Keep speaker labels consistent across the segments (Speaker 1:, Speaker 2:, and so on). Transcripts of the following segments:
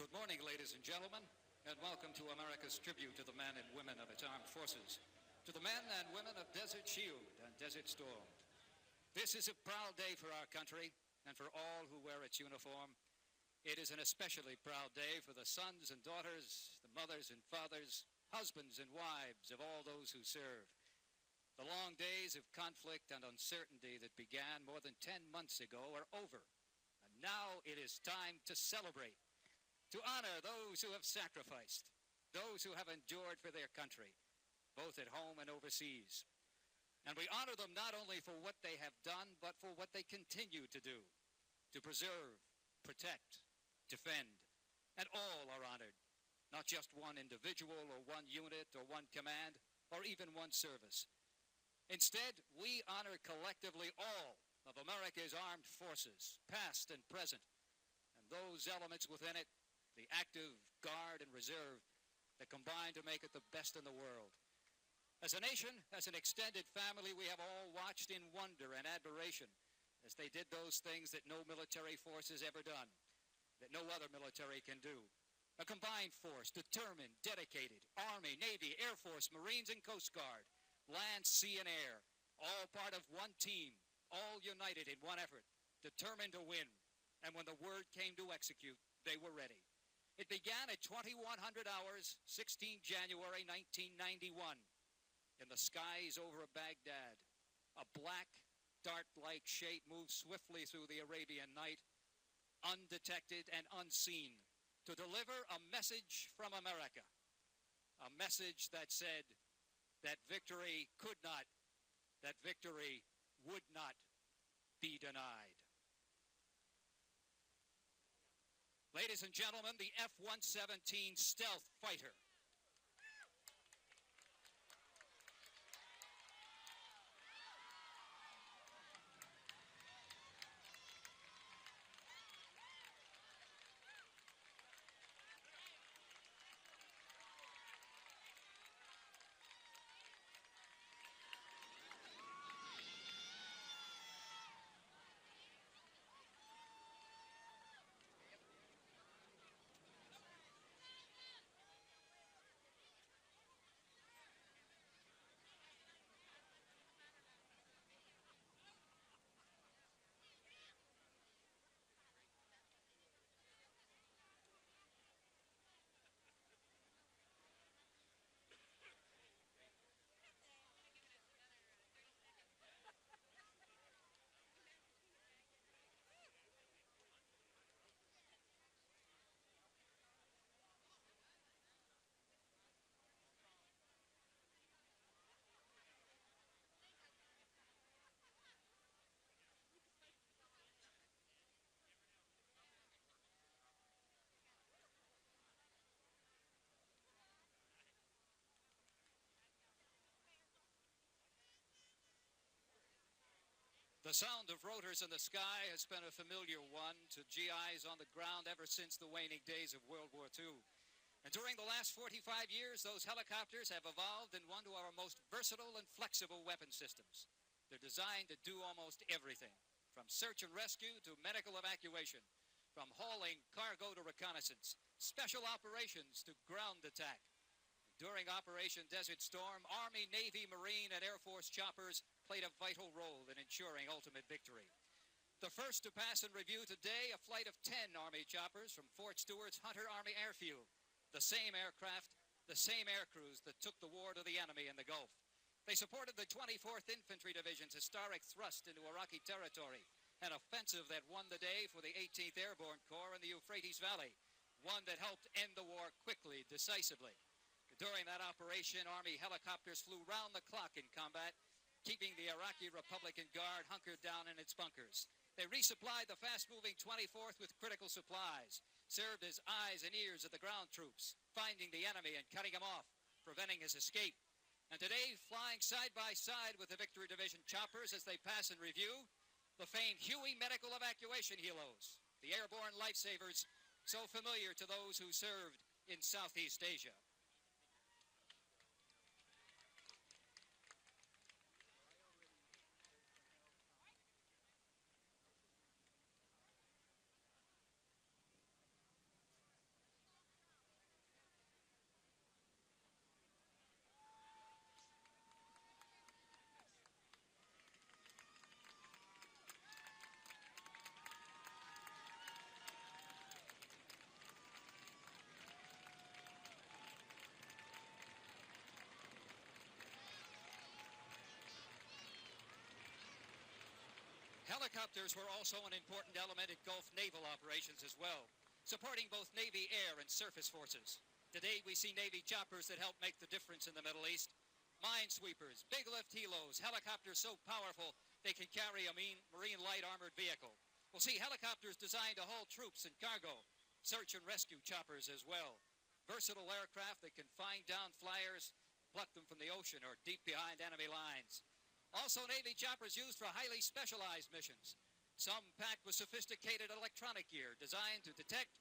Speaker 1: Good morning, ladies and gentlemen, and welcome to America's tribute to the men and women of its armed forces, to the men and women of Desert Shield and Desert Storm. This is a proud day for our country and for all who wear its uniform. It is an especially proud day for the sons and daughters, the mothers and fathers, husbands and wives of all those who serve. The long days of conflict and uncertainty that began more than 10 months ago are over, and now it is time to celebrate, to honor those who have sacrificed, those who have endured for their country, both at home and overseas. And we honor them not only for what they have done, but for what they continue to do, to preserve, protect, defend. And all are honored, not just one individual or one unit or one command or even one service. Instead, we honor collectively all of America's armed forces, past and present, and those elements within it, the active, guard, and reserve that combine to make it the best in the world. As a nation, as an extended family, we have all watched in wonder and admiration as they did those things that no military force has ever done, that no other military can do. A combined force, determined, dedicated, Army, Navy, Air Force, Marines, and Coast Guard, land, sea, and air, all part of one team, all united in one effort, determined to win. And when the word came to execute, they were ready. It began at 2100 hours, 16 January 1991, in the skies over Baghdad. A black, dart-like shape moved swiftly through the Arabian night, undetected and unseen, to deliver a message from America, a message that said that victory could not, that victory would not be denied. Ladies and gentlemen, the F-117 stealth fighter. The sound of rotors in the sky has been a familiar one to GIs on the ground ever since the waning days of World War II. And during the last 45 years, those helicopters have evolved in one of our most versatile and flexible weapon systems. They're designed to do almost everything, from search and rescue to medical evacuation, from hauling cargo to reconnaissance, special operations to ground attack. During Operation Desert Storm, Army, Navy, Marine, and Air Force choppers played a vital role in ensuring ultimate victory. The first to pass in review today, a flight of 10 Army choppers from Fort Stewart's Hunter Army Airfield. The same aircraft, the same air crews that took the war to the enemy in the Gulf. They supported the 24th Infantry Division's historic thrust into Iraqi territory, an offensive that won the day for the 18th Airborne Corps in the Euphrates Valley, one that helped end the war quickly, decisively. During that operation, Army helicopters flew round the clock in combat, keeping the Iraqi Republican Guard hunkered down in its bunkers. They resupplied the fast-moving 24th with critical supplies, served as eyes and ears of the ground troops, finding the enemy and cutting him off, preventing his escape. And today, flying side by side with the Victory Division choppers as they pass in review, the famed Huey medical evacuation helos, the airborne lifesavers so familiar to those who served in Southeast Asia. Helicopters were also an important element in Gulf naval operations as well, supporting both Navy air and surface forces. Today we see Navy choppers that help make the difference in the Middle East. Minesweepers, big lift helos, helicopters so powerful they can carry a marine light armored vehicle. We'll see helicopters designed to haul troops and cargo, search and rescue choppers as well. Versatile aircraft that can find down flyers, pluck them from the ocean or deep behind enemy lines. Also Navy choppers used for highly specialized missions. Some packed with sophisticated electronic gear designed to detect,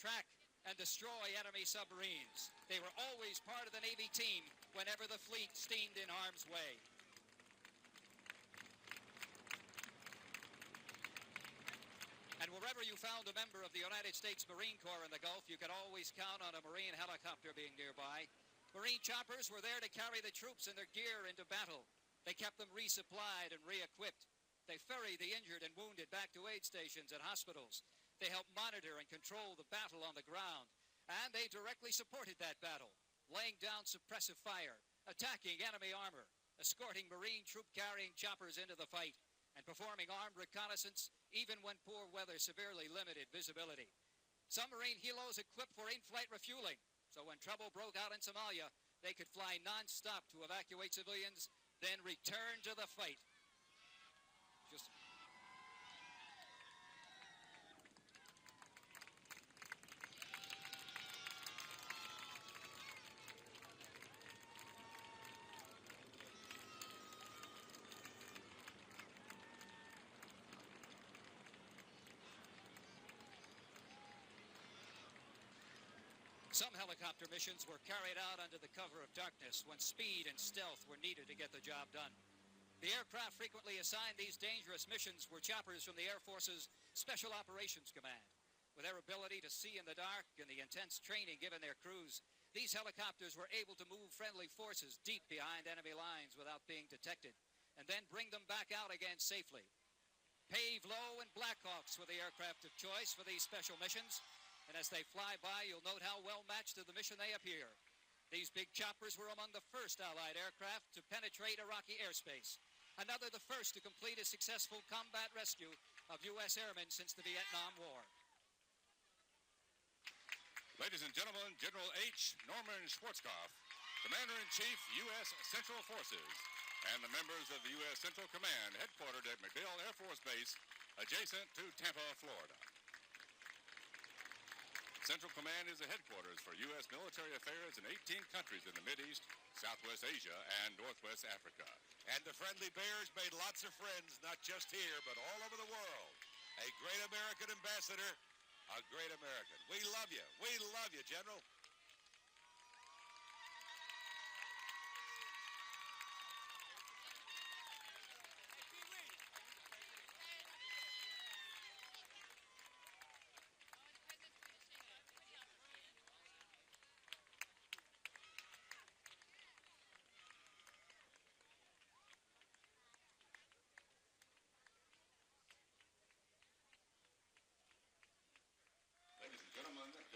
Speaker 1: track, and destroy enemy submarines. They were always part of the Navy team whenever the fleet steamed in harm's way. And wherever you found a member of the United States Marine Corps in the Gulf, you could always count on a Marine helicopter being nearby. Marine choppers were there to carry the troops and their gear into battle. They kept them resupplied and re-equipped. They ferried the injured and wounded back to aid stations and hospitals. They helped monitor and control the battle on the ground. And they directly supported that battle, laying down suppressive fire, attacking enemy armor, escorting Marine troop-carrying choppers into the fight, and performing armed reconnaissance even when poor weather severely limited visibility. Some Marine helos equipped for in-flight refueling, so when trouble broke out in Somalia, they could fly non-stop to evacuate civilians, then return to the fight. Some helicopter missions were carried out under the cover of darkness when speed and stealth were needed to get the job done. The aircraft frequently assigned these dangerous missions were choppers from the Air Force's Special Operations Command. With their ability to see in the dark and the intense training given their crews, these helicopters were able to move friendly forces deep behind enemy lines without being detected, and then bring them back out again safely. Pave Low and Blackhawks were the aircraft of choice for these special missions. And as they fly by, you'll note how well matched to the mission they appear. These big choppers were among the first Allied aircraft to penetrate Iraqi airspace. Another the first to complete a successful combat rescue of U.S. airmen since the Vietnam War.
Speaker 2: Ladies and gentlemen, General H. Norman Schwarzkopf, Commander-in-Chief, U.S. Central Forces, and the members of the U.S. Central Command, headquartered at MacDill Air Force Base, adjacent to Tampa, Florida. Central Command is the headquarters for U.S. military affairs in 18 countries in the Mideast, Southwest Asia, and Northwest Africa.
Speaker 3: And the friendly bears made lots of friends, not just here, but all over the world. A great American ambassador, a great American. We love you. We love you, General.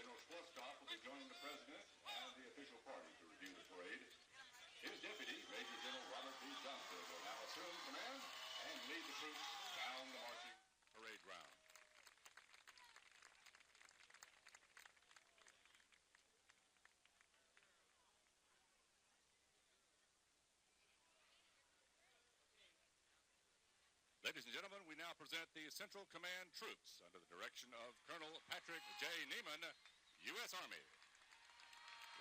Speaker 2: General Schwarzkopf will be joining the President and the official party to review the parade. His deputy, Major General Robert B. Johnston, will now assume command and lead the troops down the marching parade ground. Ladies and gentlemen, we now present the Central Command troops under the direction of Colonel Patrick J. Neiman, U.S. Army.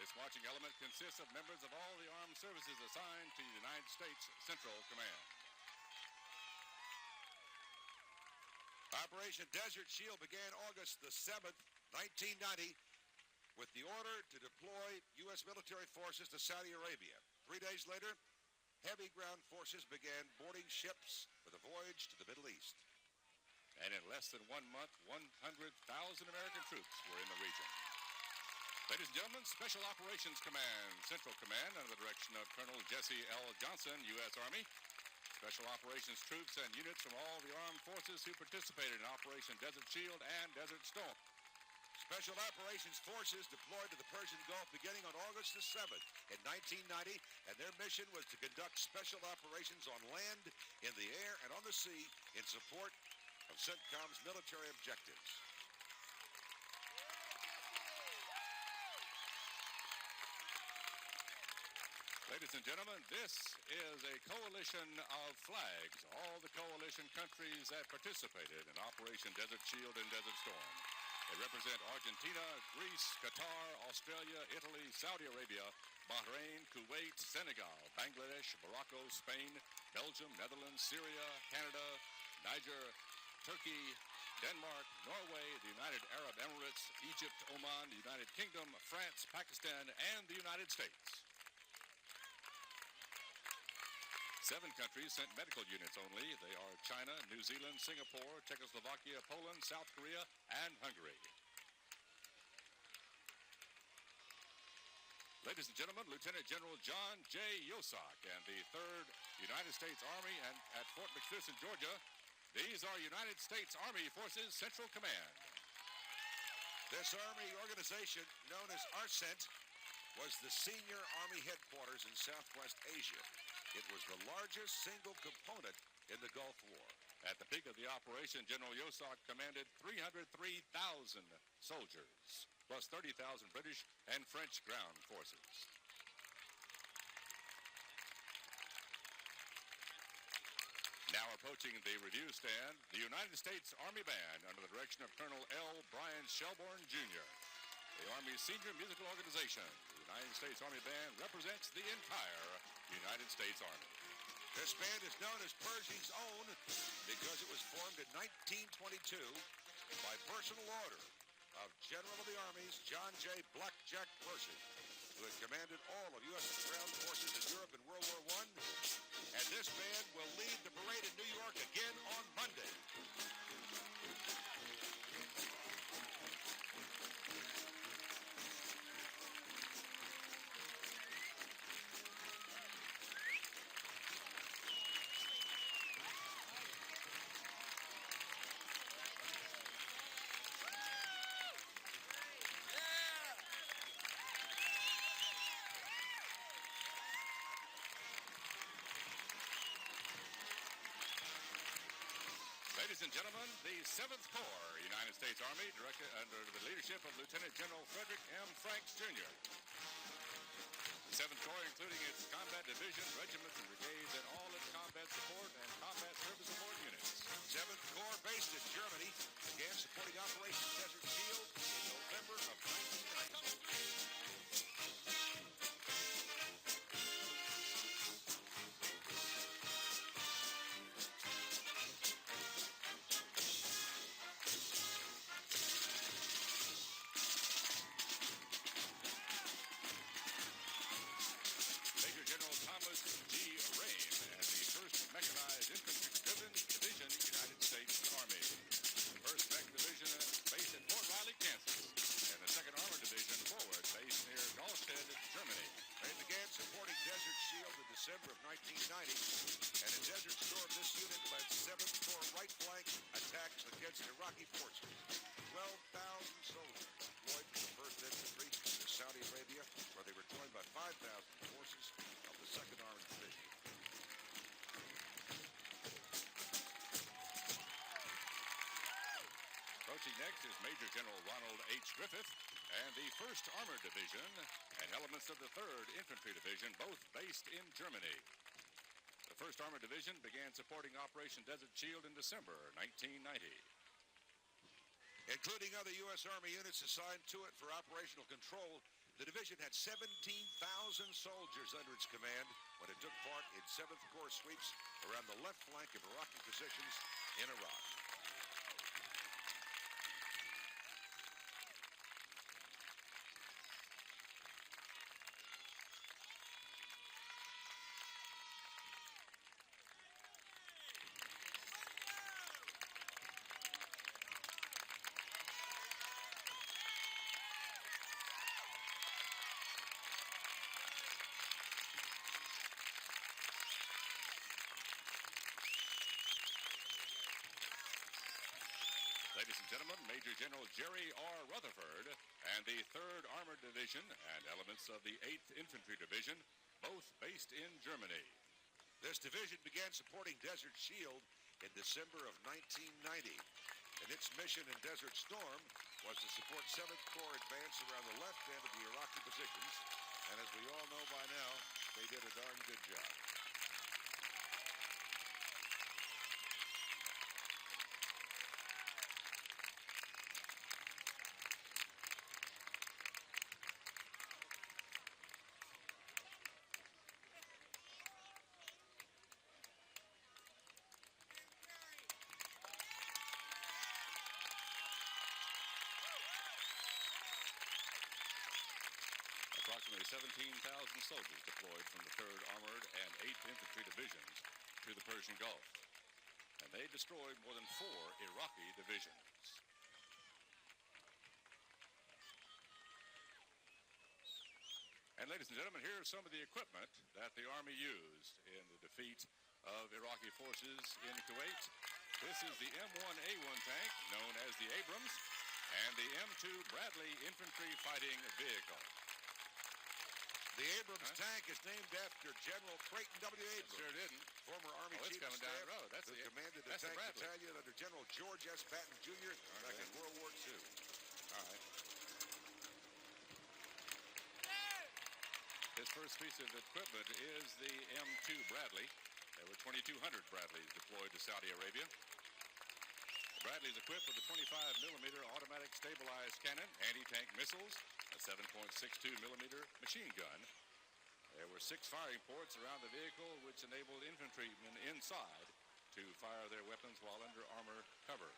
Speaker 2: This marching element consists of members of all the armed services assigned to the United States Central Command.
Speaker 3: Operation Desert Shield began August the 7th, 1990, with the order to deploy U.S. military forces to Saudi Arabia. 3 days later, heavy ground forces began boarding ships for the voyage to the Middle East. And in less than 1 month, 100,000 American troops were in the region. Ladies and gentlemen, Special Operations Command, Central Command, under the direction of Colonel Jesse L. Johnson, U.S. Army. Special Operations troops and units from all the armed forces who participated in Operation Desert Shield and Desert Storm. Special Operations Forces deployed to the Persian Gulf beginning on August the 7th in 1990, and their mission was to conduct special operations on land, in the air, and on the sea in support of CENTCOM's military objectives.
Speaker 2: Ladies and gentlemen, this is a coalition of flags, all the coalition countries that participated in Operation Desert Shield and Desert Storm. They represent Argentina, Greece, Qatar, Australia, Italy, Saudi Arabia, Bahrain, Kuwait, Senegal, Bangladesh, Morocco, Spain, Belgium, Netherlands, Syria, Canada, Niger, Turkey, Denmark, Norway, the United Arab Emirates, Egypt, Oman, the United Kingdom, France, Pakistan, and the United States. 7 countries sent medical units only. They are China, New Zealand, Singapore, Czechoslovakia, Poland, South Korea, and Hungary. Ladies and gentlemen, Lieutenant General John J. Yosak and the 3rd United States Army and at Fort McPherson, Georgia. These are United States Army Forces Central Command.
Speaker 3: This Army organization, known as ARCENT, was the senior Army headquarters in Southwest Asia. It was the largest single component in the Gulf War.
Speaker 2: At the peak of the operation, General Yosak commanded 303,000 soldiers, plus 30,000 British and French ground forces. Now approaching the review stand, the United States Army Band under the direction of Colonel L. Brian Shelbourne, Jr. The Army's senior musical organization, the United States Army Band, represents the entire United States Army.
Speaker 3: This band is known as Pershing's Own because it was formed in 1922 by personal order of General of the Armies John J. Blackjack Pershing, who had commanded all of U.S. ground forces in Europe in World War I. And this band will lead the parade in New York again on Monday.
Speaker 2: Ladies and gentlemen, the 7th Corps, United States Army, directed under the leadership of Lieutenant General Frederick M. Franks, Jr. The 7th Corps, including its combat division, regiments, and brigades, and all its combat support and combat service support units.
Speaker 3: 7th Corps, based in Germany, began supporting Operation Desert Shield in November of 1990. December of 1990, and in Desert Storm, this unit led 7th Corps right flank attacks against Iraqi forces. 12,000 soldiers deployed from the 1st Infantry to Saudi Arabia, where they were joined by 5,000 forces of the 2nd Armored Division.
Speaker 2: Approaching next is Major General Ronald H. Griffith and the 1st Armored Division and elements of the 3rd Infantry Division, both based in Germany. The 1st Armored Division began supporting Operation Desert Shield in December 1990.
Speaker 3: Including other U.S. Army units assigned to it for operational control, the division had 17,000 soldiers under its command when it took part in 7th Corps sweeps around the left flank of Iraqi positions in Iraq.
Speaker 2: Ladies and gentlemen, Major General Jerry R. Rutherford 3rd Armored Division and elements of the 8th Infantry Division, both based in Germany.
Speaker 3: This division began supporting Desert Shield in December of 1990, and its mission in Desert Storm was to support 7th Corps advance around the left end of the Iraqi positions, and as we all know by now, they did a darn good job.
Speaker 2: Approximately 17,000 soldiers deployed from the 3rd Armored and 8th Infantry Divisions to the Persian Gulf, and they destroyed more than 4 Iraqi divisions. And ladies and gentlemen, here is some of the equipment that the Army used in the defeat of Iraqi forces in Kuwait. This is the M1A1 tank, known as the Abrams, and the M2 Bradley Infantry Fighting Vehicle.
Speaker 3: The Abrams tank is named after General Creighton W. Abrams.
Speaker 2: Sure didn't.
Speaker 3: Former Army Chief of
Speaker 2: coming down
Speaker 3: Staff
Speaker 2: the road. That's
Speaker 3: who
Speaker 2: the
Speaker 3: commanded the
Speaker 2: that's
Speaker 3: tank
Speaker 2: the Bradley
Speaker 3: battalion under General George S. Patton Jr. back in World War II.
Speaker 2: All right. This first piece of equipment is the M2 Bradley. There were 2,200 Bradleys deployed to Saudi Arabia. The Bradley is equipped with a 25mm automatic stabilized cannon, anti-tank missiles, a 7.62mm machine gun. There were 6 firing ports around the vehicle, which enabled infantrymen inside to fire their weapons while under armor cover.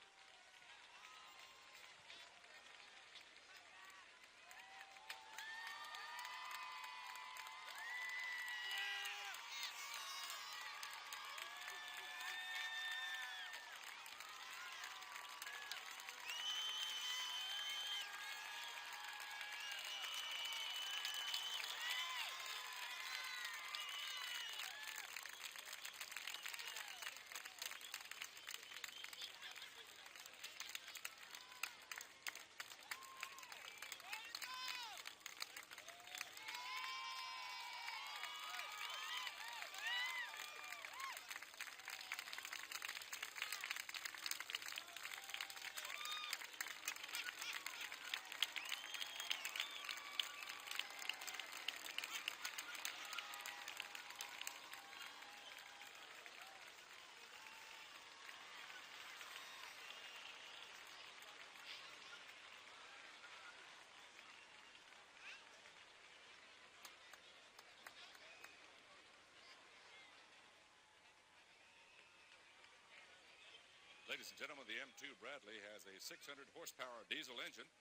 Speaker 2: Ladies and gentlemen, the M2 Bradley has a 600 horsepower diesel engine,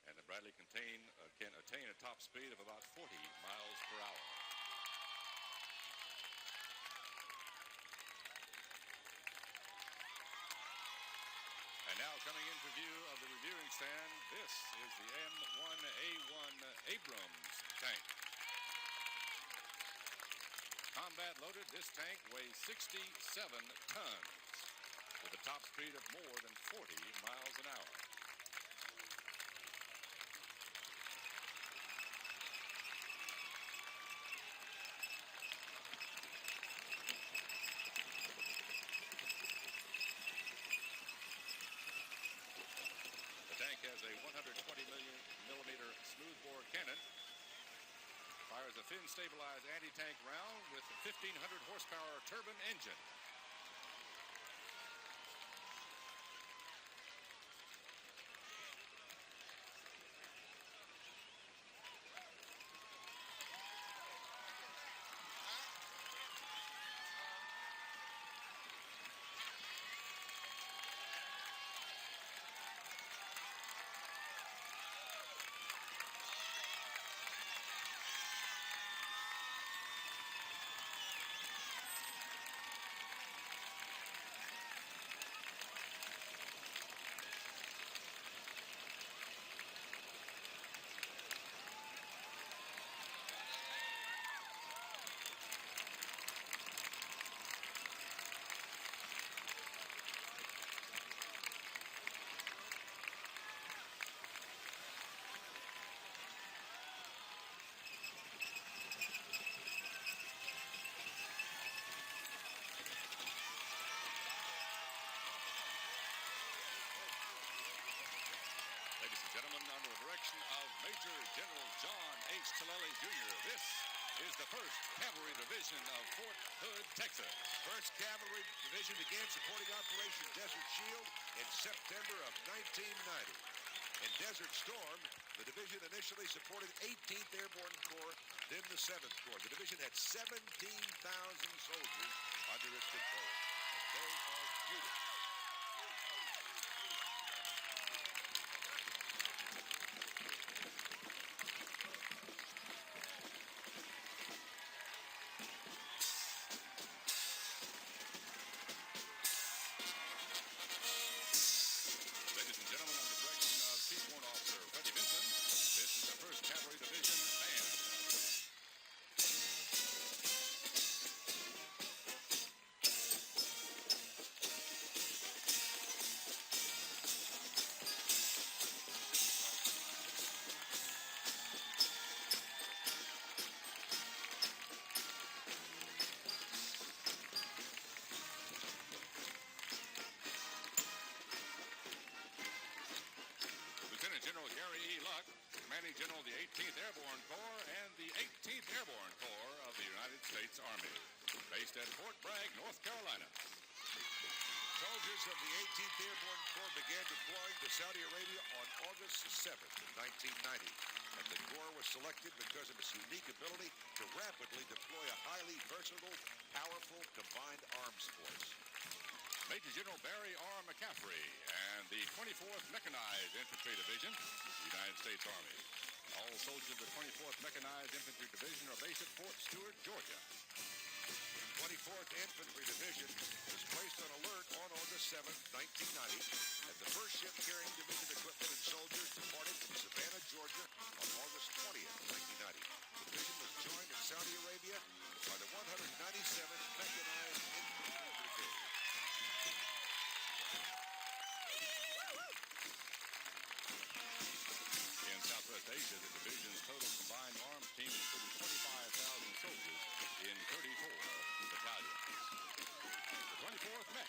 Speaker 2: and the Bradley can attain a top speed of about 40 miles per hour. And now coming into view of the reviewing stand, this is the M1A1 Abrams tank. Combat loaded, this tank weighs 67 tons. With a top speed of more than 40 miles an hour. The tank has a 120mm smoothbore cannon, fires a fin stabilized anti-tank round with a 1,500 horsepower turbine engine. direction of Major General John H. Tillelly, Jr. This is the 1st Cavalry Division of Fort Hood, Texas.
Speaker 3: 1st Cavalry Division began supporting Operation Desert Shield in September of 1990. In Desert Storm, the division initially supported 18th Airborne Corps, then the 7th Corps. The division had 17,000 soldiers under its control. They are beautiful.
Speaker 2: Ladies and gentlemen, under the direction of Chief Warrant Officer Freddie Vinson, this is the 1st Cavalry Division Band. Lieutenant General Gary E. Luck, Commanding General of the 18th Airborne Corps and the 18th Airborne Corps of the United States Army, based at Fort Bragg, North Carolina.
Speaker 3: Soldiers of the 18th Airborne Corps began deploying to Saudi Arabia on August 7th, 1990. And the Corps was selected because of its unique ability to rapidly deploy a highly versatile, powerful, combined arms force.
Speaker 2: Major General Barry R. McCaffrey and the 24th Mechanized Infantry Division, United States Army. All soldiers of the 24th Mechanized Infantry Division are based at Fort Stewart, Georgia.
Speaker 3: 24th Infantry Division was placed on alert on August 7th, 1990, as the first ship carrying division equipment and soldiers departed from Savannah, Georgia on August 20th, 1990. The division was joined in Saudi Arabia by the 197th Mechanized Infantry Brigade.
Speaker 2: In Southwest Asia, the division's total combined arms team included 25,000 soldiers in 34 battalions. The 24th Mech.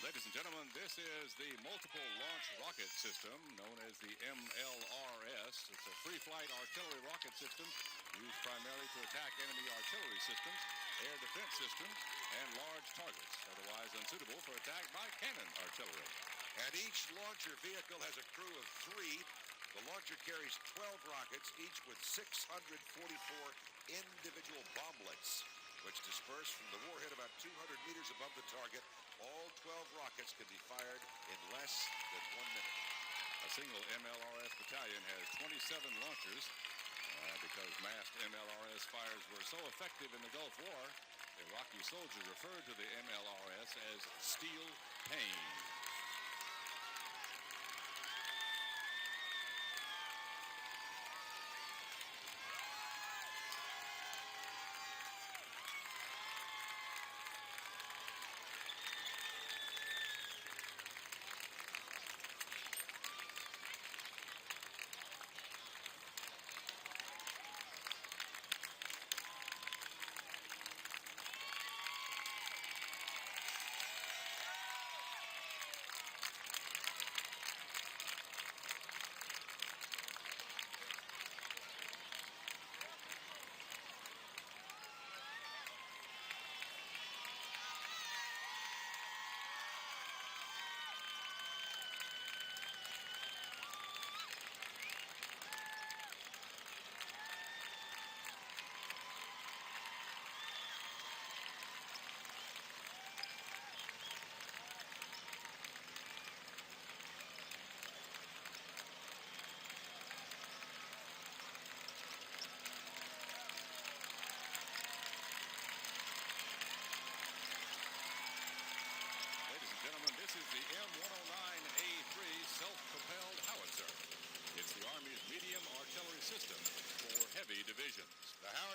Speaker 2: Ladies and gentlemen, this is the Multiple Launch Rocket System, known as the MLRS. It's a free-flight artillery rocket system used primarily to attack enemy artillery systems, air defense systems, and large targets, otherwise unsuitable for attack by cannon artillery.
Speaker 3: And each launcher vehicle has a crew of 3. The launcher carries 12 rockets, each with 644 individual bomblets, which disperse from the warhead about 200 meters above the target. All 12 rockets can be fired in less than 1 minute.
Speaker 2: A single MLRS battalion has 27 launchers. Because massed MLRS fires were so effective in the Gulf War, Iraqi soldiers referred to the MLRS as Steel Pain.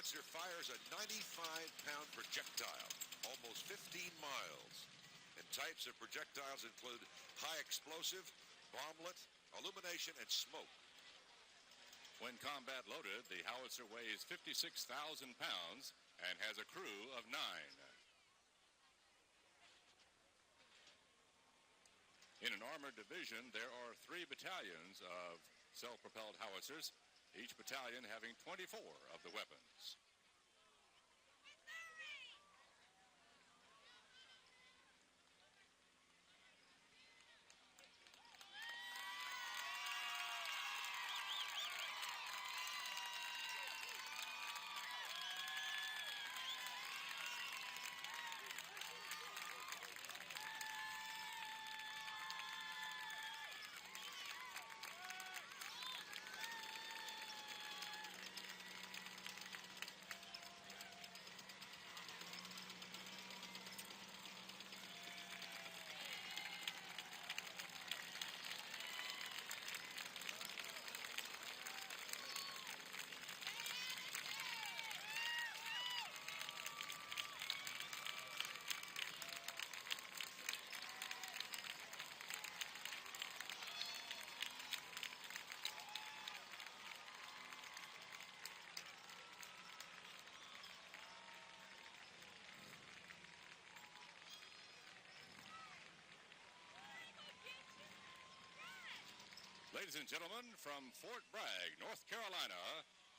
Speaker 3: howitzer fires a 95-pound projectile, almost 15 miles. And types of projectiles include high explosive, bomblet, illumination, and smoke.
Speaker 2: When combat loaded, the howitzer weighs 56,000 pounds and has a crew of 9. In an armored division, there are 3 battalions of self-propelled howitzers, each battalion having 24 of the weapons. Ladies and gentlemen, from Fort Bragg, North Carolina,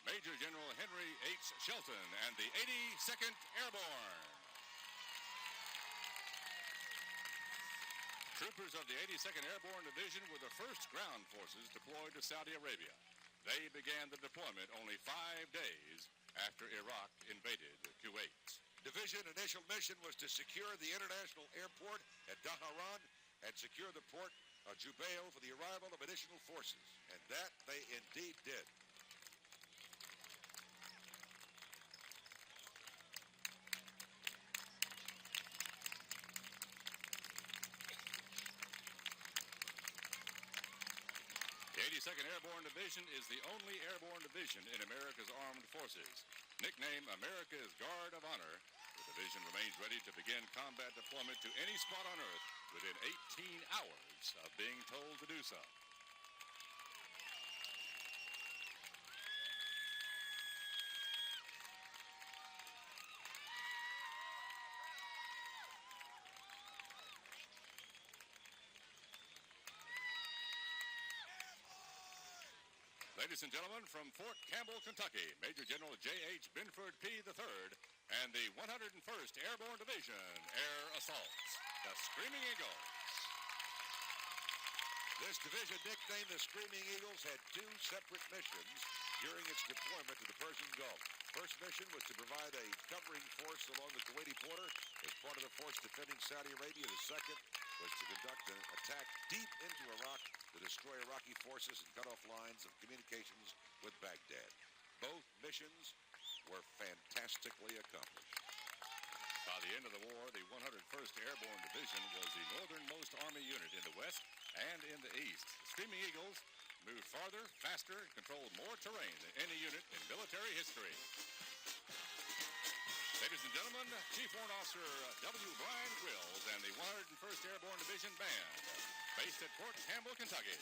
Speaker 2: Major General Henry H. Shelton and the 82nd Airborne. Troopers of the 82nd Airborne Division were the first ground forces deployed to Saudi Arabia. They began the deployment only 5 days after Iraq invaded Kuwait.
Speaker 3: Division initial mission was to secure the international airport at Dhahran and secure the port of Jubail for the arrival of additional forces, and that they indeed did.
Speaker 2: The 82nd Airborne Division is the only airborne division in America's armed forces. Nicknamed America's Guard of Honor, the division remains ready to begin combat deployment to any spot on Earth within 18 hours of being told to do so. Ladies and gentlemen, from Fort Campbell, Kentucky, Major General J.H. Binford P. III and the 101st Airborne Division Air Assaults, the Screaming Eagles.
Speaker 3: This division, nicknamed the Screaming Eagles, had 2 separate missions during its deployment to the Persian Gulf. First mission was to provide a covering force along the Kuwaiti border as part of the force defending Saudi Arabia. The second was to conduct an attack deep into Iraq to destroy Iraqi forces and cut off lines of communications with Baghdad. Both missions were fantastically accomplished.
Speaker 2: By the end of the war, the 101st Airborne Division was the northernmost Army unit in the West and in the East. The Screaming Eagles moved farther, faster, and controlled more terrain than any unit in military history. Ladies and gentlemen, Chief Warrant Officer W. Brian Grills and the 101st Airborne Division Band, based at Fort Campbell, Kentucky.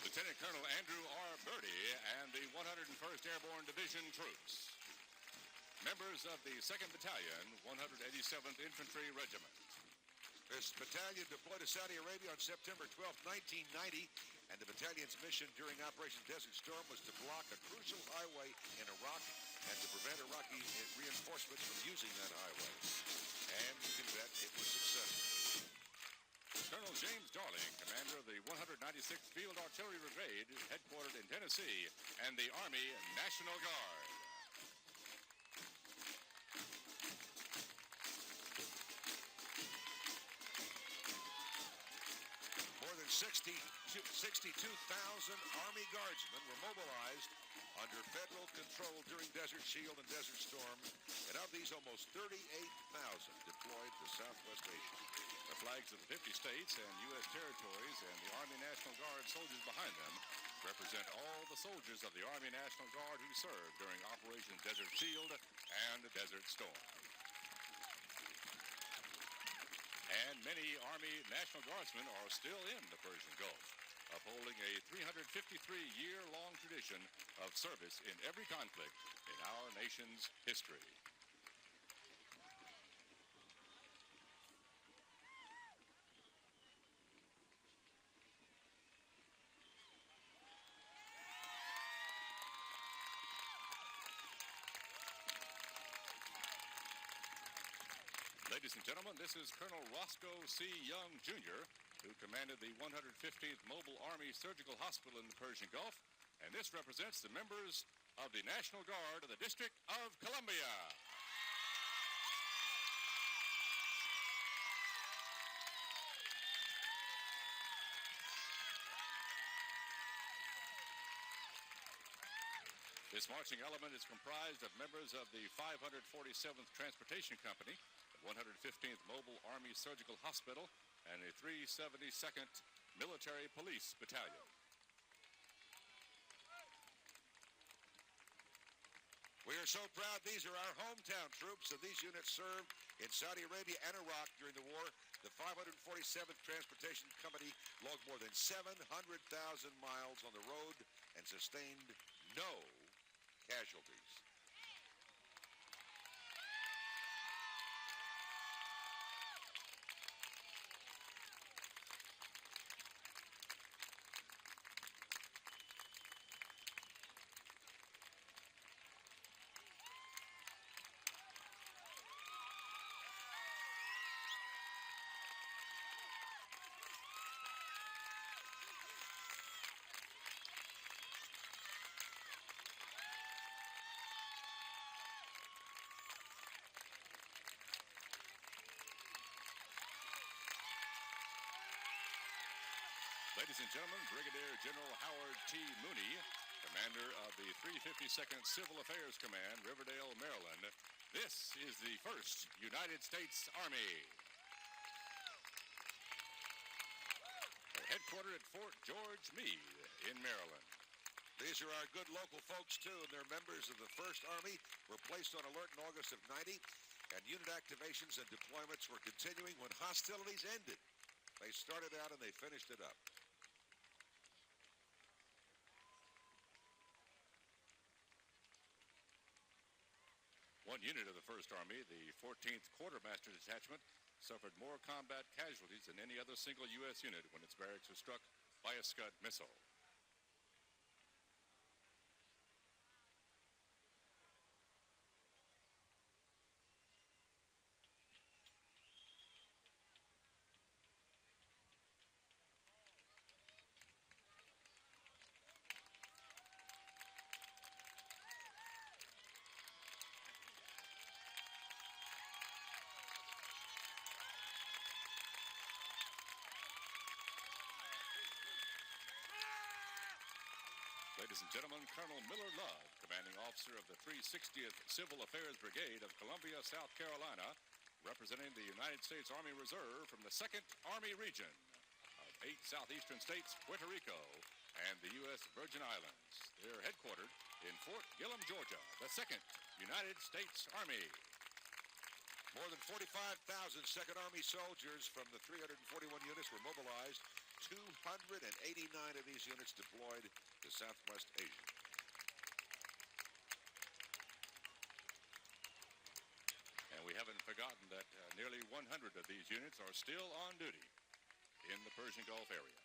Speaker 2: Lieutenant Colonel Andrew R. Birdie and the 101st Airborne Division troops. Members of the 2nd Battalion, 187th Infantry Regiment.
Speaker 3: This battalion deployed to Saudi Arabia on September 12, 1990, and the battalion's mission during Operation Desert Storm was to block a crucial highway in Iraq and to prevent Iraqi reinforcements from using that highway. And you can bet it was successful.
Speaker 2: Colonel James Darling, commander of the 196th Field Artillery Brigade, headquartered in Tennessee, and the Army National Guard.
Speaker 3: More than Army Guardsmen were mobilized under federal control during Desert Shield and Desert Storm, and of these, almost 38,000 deployed to Southwest Asia.
Speaker 2: The flags of the 50 states and U.S. territories and the Army National Guard soldiers behind them represent all the soldiers of the Army National Guard who served during Operation Desert Shield and Desert Storm. And many Army National Guardsmen are still in the Persian Gulf, upholding a 353-year-long tradition of service in every conflict in our nation's history. Ladies and gentlemen, this is Colonel Roscoe C. Young, Jr., who commanded the 115th Mobile Army Surgical Hospital in the Persian Gulf, and this represents the members of the National Guard of the District of Columbia. This marching element is comprised of members of the 547th Transportation Company, the 115th Mobile Army Surgical Hospital, and the 372nd Military Police Battalion.
Speaker 3: We are so proud these are our hometown troops, and these units served in Saudi Arabia and Iraq during the war. The 547th Transportation Company logged more than 700,000 miles on the road and sustained no casualties.
Speaker 2: Ladies and gentlemen, Brigadier General Howard T. Mooney, commander of the 352nd Civil Affairs Command, Riverdale, Maryland. This is the 1st United States Army. They're headquartered at Fort George Meade in Maryland.
Speaker 3: These are our good local folks, too, and they're members of the 1st Army, were placed on alert in August of '90, and unit activations and deployments were continuing when hostilities ended. They started out and they finished it up.
Speaker 2: One unit of the 1st Army, the 14th Quartermaster Detachment, suffered more combat casualties than any other single U.S. unit when its barracks was struck by a Scud missile. Ladies and gentlemen, Colonel Miller Love, commanding officer of the 360th Civil Affairs Brigade of Columbia, South Carolina, representing the United States Army Reserve from the 2nd Army Region of 8 southeastern states, Puerto Rico, and the U.S. Virgin Islands. They're headquartered in Fort Gillem, Georgia, the 2nd United States Army.
Speaker 3: More than 45,000 2nd Army soldiers from the 341 units were mobilized. 289 of these units deployed to Southwest Asia.
Speaker 2: And we haven't forgotten that nearly 100 of these units are still on duty in the Persian Gulf area.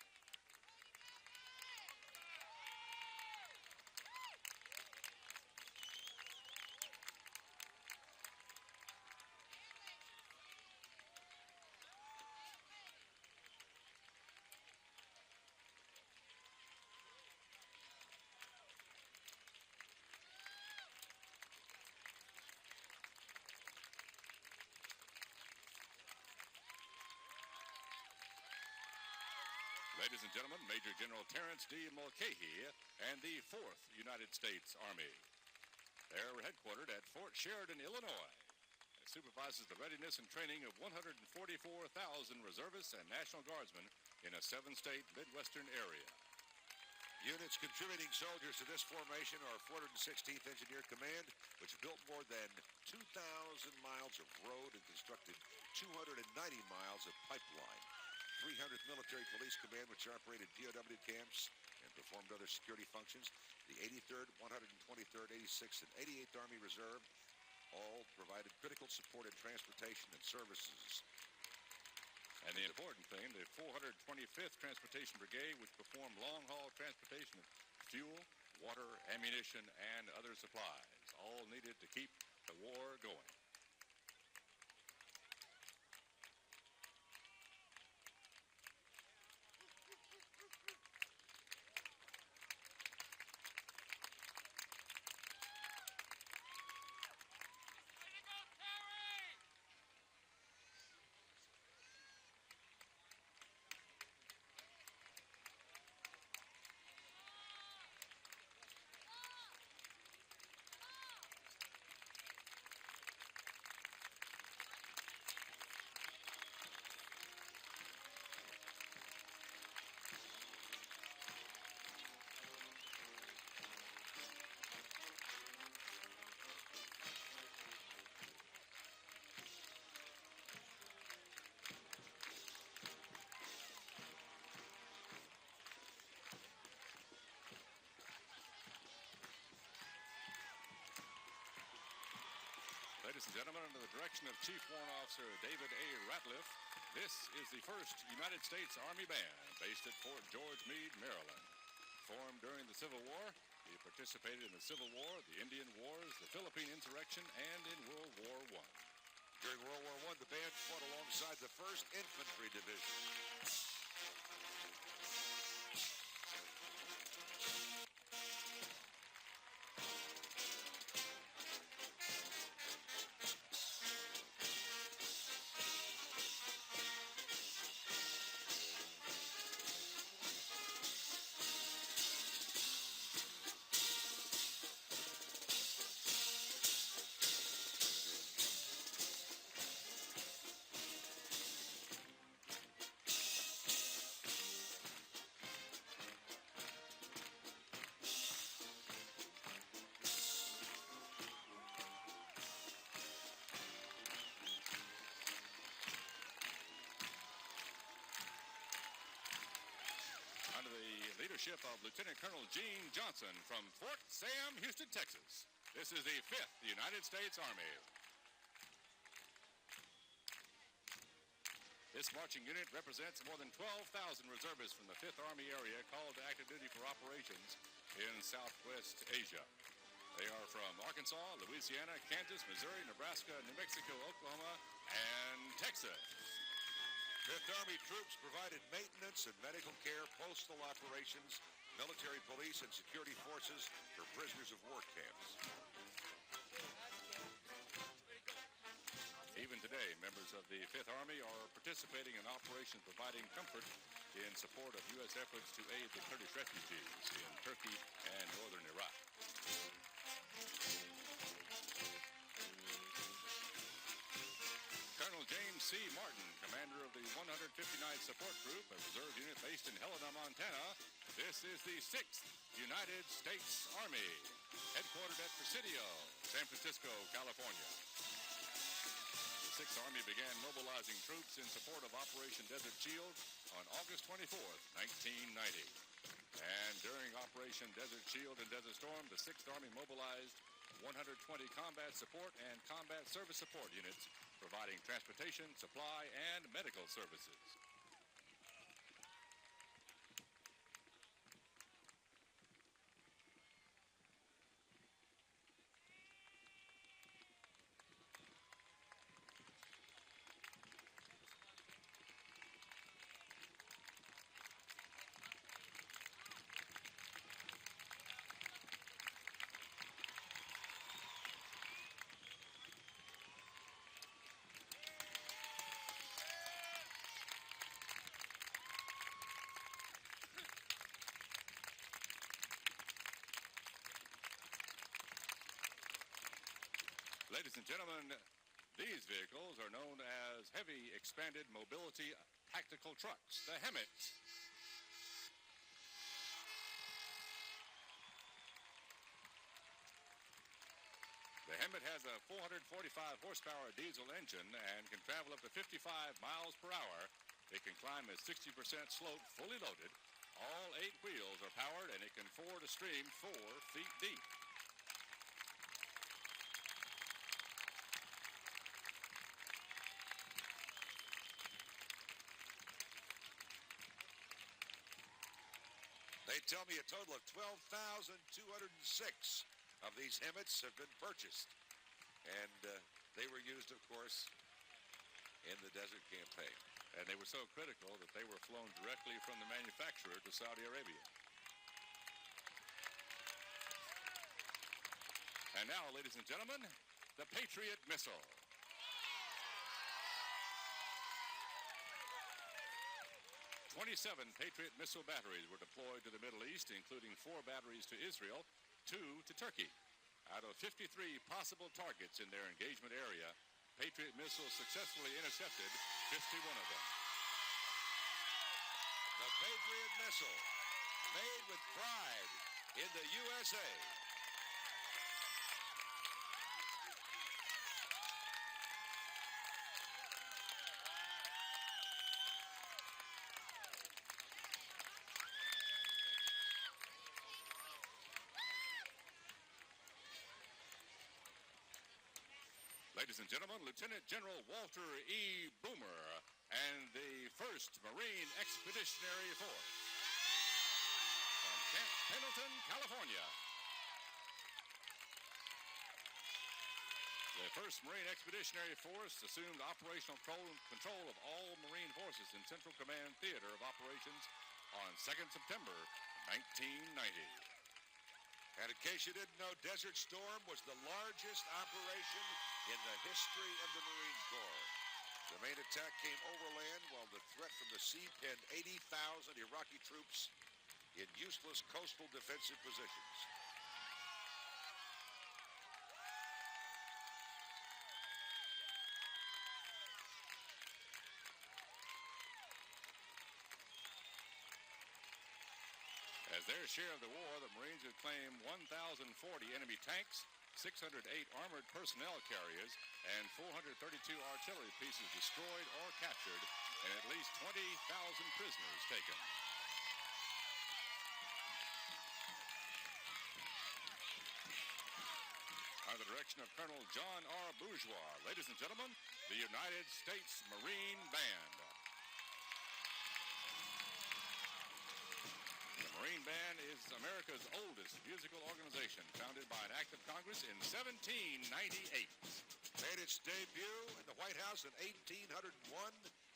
Speaker 2: Ladies and gentlemen, Major General Terrence D. Mulcahy and the 4th United States Army. They're headquartered at Fort Sheridan, Illinois. It supervises the readiness and training of 144,000 reservists and National Guardsmen in a 7-state Midwestern area.
Speaker 3: Units contributing soldiers to this formation are 416th Engineer Command, which built more than 2,000 miles of road and constructed 290 miles of pipeline. 300th Military Police Command, which operated POW camps and performed other security functions. The 83rd, 123rd, 86th, and 88th Army Reserve all provided critical support in transportation and services.
Speaker 2: And the important thing, the 425th Transportation Brigade, which performed long-haul transportation of fuel, water, ammunition, and other supplies, all needed to keep the war going. Ladies and gentlemen, under the direction of Chief Warrant Officer David A. Ratliff, this is the 1st United States Army Band based at Fort George Meade, Maryland. Formed during the Civil War, they participated in the Civil War, the Indian Wars, the Philippine Insurrection, and in World War I.
Speaker 3: During World War I, the band fought alongside the 1st Infantry Division. Leadership of Lieutenant Colonel Gene Johnson from Fort Sam, Houston, Texas. This is the 5th United States Army. This marching unit represents more than 12,000 reservists from the 5th Army area called to active duty for operations in Southwest Asia. They are from Arkansas, Louisiana, Kansas, Missouri, Nebraska, New Mexico, Oklahoma, and Texas. 5th Army troops provided maintenance and medical care, postal operations, military police, and security forces for prisoners of war camps.
Speaker 2: Even today, members of the 5th Army are participating in operations providing comfort in support of U.S. efforts to aid the Kurdish refugees in Turkey and northern Iraq. Colonel James C. Martin, commander of the 159th Support Group, a reserve unit based in Helena, Montana. This is the 6th United States Army, headquartered at Presidio, San Francisco, California. The 6th Army began mobilizing troops in support of Operation Desert Shield on August 24th, 1990. And during Operation Desert Shield and Desert Storm, the 6th Army mobilized 120 combat support and combat service support units, providing transportation, supply, and medical services. Ladies and gentlemen, these vehicles are known as Heavy Expanded Mobility Tactical Trucks, the HEMTs. The HEMT has a 445 horsepower diesel engine and can travel up to 55 miles per hour. It can climb a 60% slope fully loaded. All 8 wheels are powered and it can ford a stream 4 feet deep.
Speaker 3: They tell me a total of 12,206 of these HEMTs have been purchased. And they were used, of course, in the desert campaign.
Speaker 2: And they were so critical that they were flown directly from the manufacturer to Saudi Arabia. And now, ladies and gentlemen, the Patriot missile. 27 Patriot missile batteries were deployed to the Middle East, including 4 batteries to Israel, 2 to Turkey. Out of 53 possible targets in their engagement area, Patriot missiles successfully intercepted 51 of them.
Speaker 3: The Patriot missile, made with pride in the USA.
Speaker 2: Ladies and gentlemen, Lieutenant General Walter E. Boomer and the 1st Marine Expeditionary Force from Camp Pendleton, California. The 1st Marine Expeditionary Force assumed operational control of all Marine forces in Central Command Theater of Operations on 2nd September 1990.
Speaker 3: And in case you didn't know, Desert Storm was the largest operation in the history of the Marine Corps. The main attack came overland while the threat from the sea penned 80,000 Iraqi troops in useless coastal defensive positions.
Speaker 2: As their share of the war, the Marines would claim 1,040 enemy tanks, 608 armored personnel carriers, and 432 artillery pieces destroyed or captured, and at least 20,000 prisoners taken. Under the direction of Colonel John R. Bourgeois, ladies and gentlemen, the United States Marine Band. Marine Band is America's oldest musical organization, founded by an act of Congress in 1798.
Speaker 3: Made its debut in the White House in 1801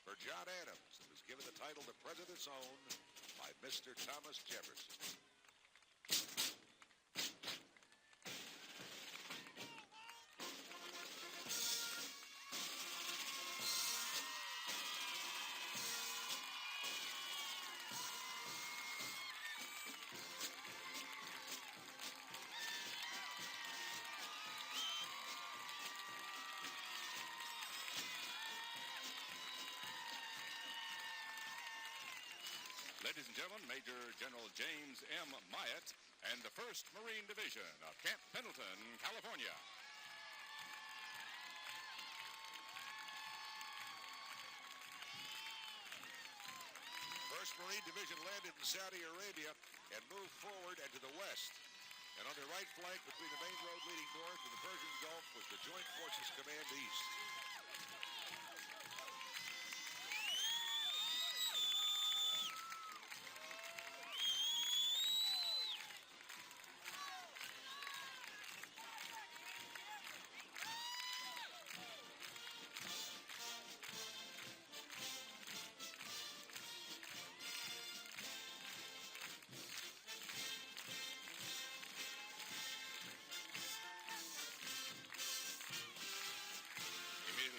Speaker 3: for John Adams, and was given the title the President's Own by Mr. Thomas Jefferson.
Speaker 2: Ladies and gentlemen, Major General James M. Myatt and the 1st Marine Division of Camp Pendleton, California.
Speaker 3: First Marine Division landed in Saudi Arabia and moved forward and to the west. And on their right flank between the main road leading north to the Persian Gulf was the Joint Forces Command East.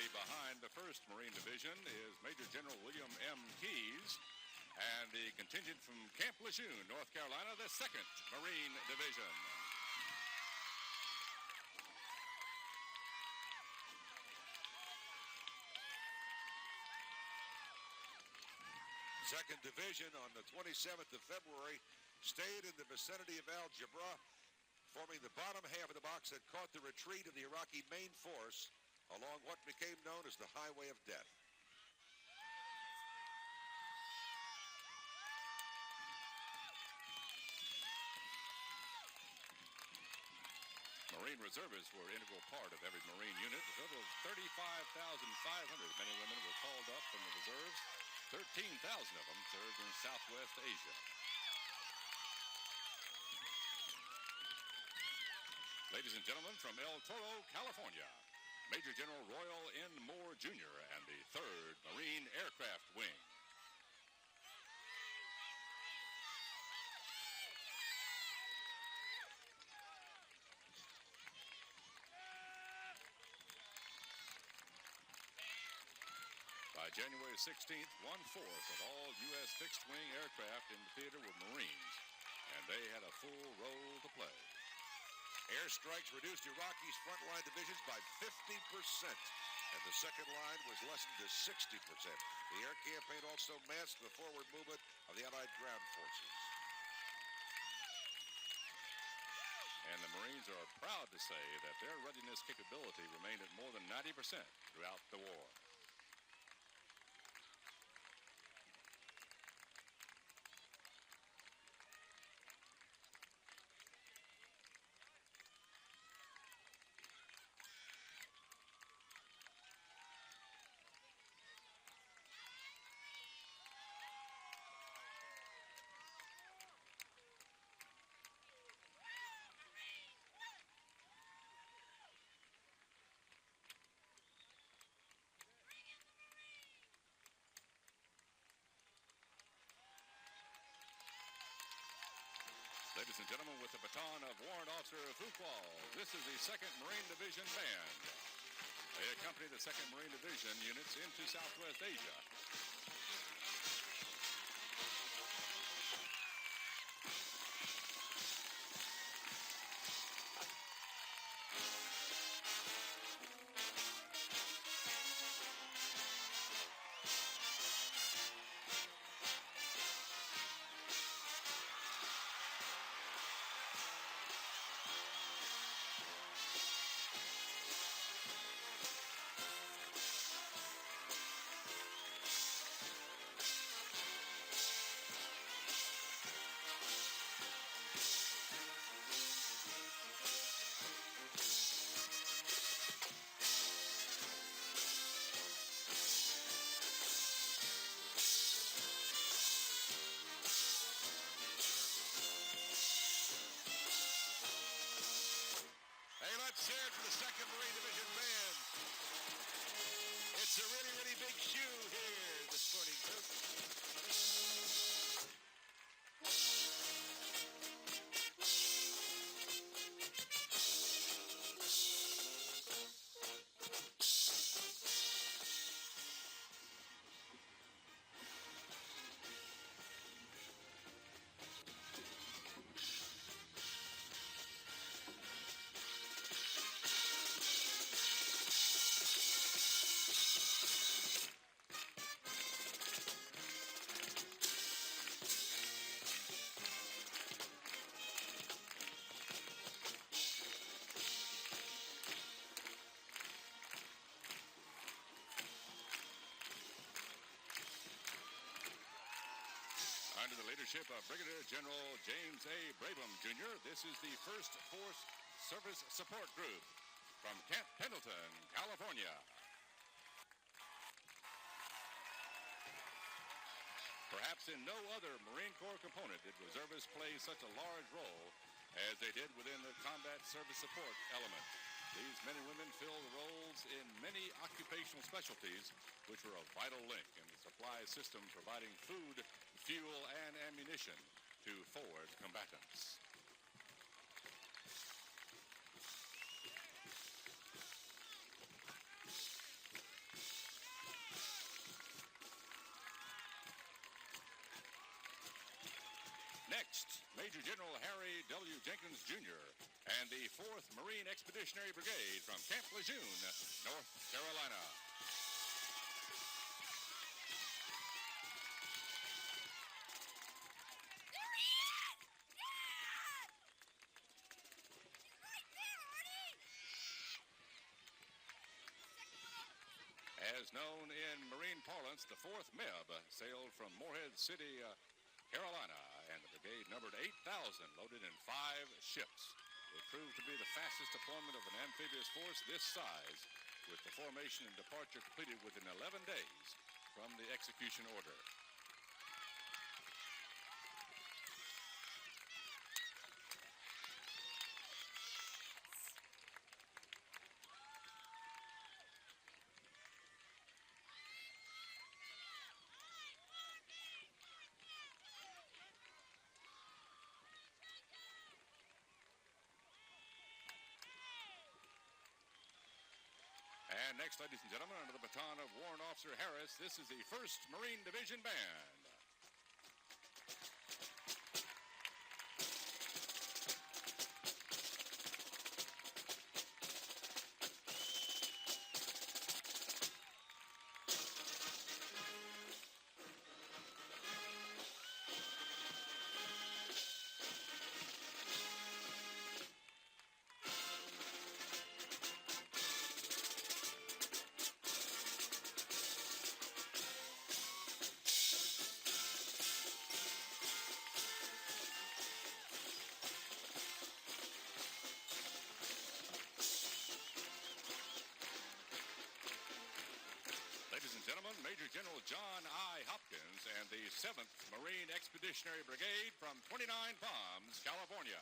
Speaker 2: Behind the 1st Marine Division is Major General William M. Keyes and the contingent from Camp Lejeune, North Carolina, the 2nd Marine Division.
Speaker 3: 2nd Division on the 27th of February stayed in the vicinity of Al Jabra, forming the bottom half of the box that caught the retreat of the Iraqi main force along what became known as the Highway of Death.
Speaker 2: Marine reservists were an integral part of every Marine unit. A total of 35,500 men and women were called up from the reserves. 13,000 of them served in Southwest Asia. Ladies and gentlemen, from El Toro, California, Major General Royal N. Moore, Jr. and the 3rd Marine Aircraft Wing. By January 16th, 1/4 of all U.S. fixed-wing aircraft in the theater were Marines, and they had a full role to play.
Speaker 3: Airstrikes reduced Iraqi's frontline divisions by 50%, and the second line was lessened to 60%. The air campaign also masked the forward movement of the Allied ground forces.
Speaker 2: And the Marines are proud to say that their readiness capability remained at more than 90% throughout the war. Ladies and gentlemen, with the baton of Warrant Officer Fuqua, this is the 2nd Marine Division Band. They accompany the 2nd Marine Division units into Southwest Asia.
Speaker 3: Let's hear it for the 2nd Marine Division Band. It's a really, really big shoe here this morning, folks.
Speaker 2: Under the leadership of Brigadier General James A. Brabham, Jr., this is the 1st Force Service Support Group from Camp Pendleton, California. Perhaps in no other Marine Corps component did reservists play such a large role as they did within the combat service support element. These men and women filled roles in many occupational specialties, which were a vital link in the supply system providing food, fuel, and ammunition to forward combatants. Next, Major General Harry W. Jenkins, Jr., and the 4th Marine Expeditionary Brigade from Camp Lejeune, North Carolina. As known in Marine parlance, the 4th MEB sailed from Morehead City, Carolina, and the brigade numbered 8,000, loaded in 5 ships. It proved to be the fastest deployment of an amphibious force this size, with the formation and departure completed within 11 days from the execution order. And next, ladies and gentlemen, under the baton of Warrant Officer Harris, this is the 1st Marine Division Band. Ladies and gentlemen, Major General John I. Hopkins and the 7th Marine Expeditionary Brigade from 29 Palms, California.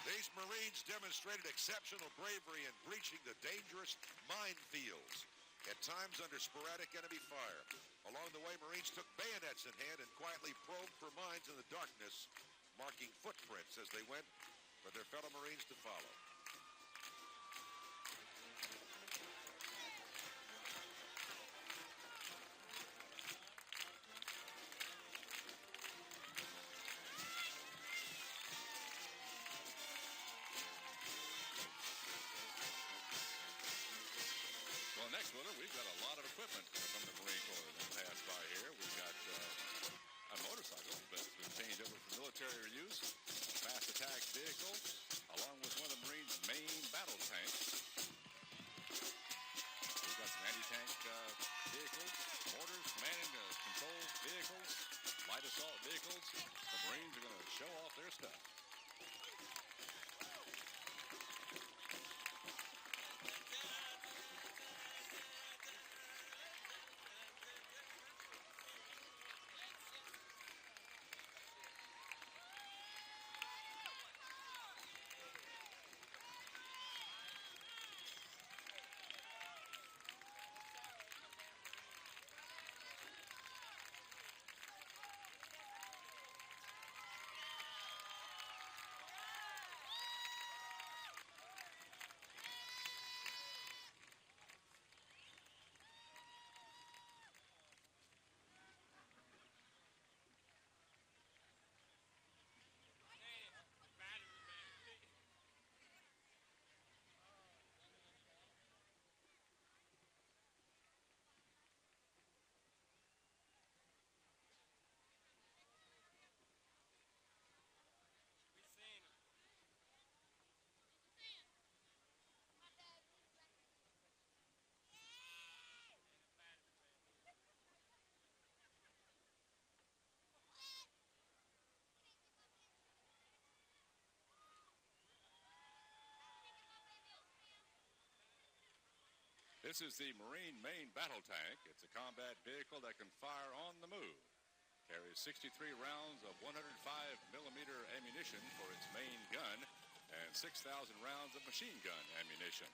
Speaker 3: These Marines demonstrated exceptional bravery in breaching the dangerous minefields, at times under sporadic enemy fire. Along the way, Marines took bayonets in hand and quietly probed for mines in the darkness, marking footprints as they went for their fellow Marines to follow.
Speaker 2: Well, next, Willard, we've got a lot of equipment from the Marine Corps that passed by here. We've got a motorcycle that's been changed over for military use, a fast attack vehicle, along with one of the Marines' main battle tanks. We've got some anti-tank vehicles, mortars, command and control vehicles, light assault vehicles. The Marines are going to show off their stuff. This is the Marine main battle tank. It's a combat vehicle that can fire on the move. Carries 63 rounds of 105 millimeter ammunition for its main gun and 6,000 rounds of machine gun ammunition.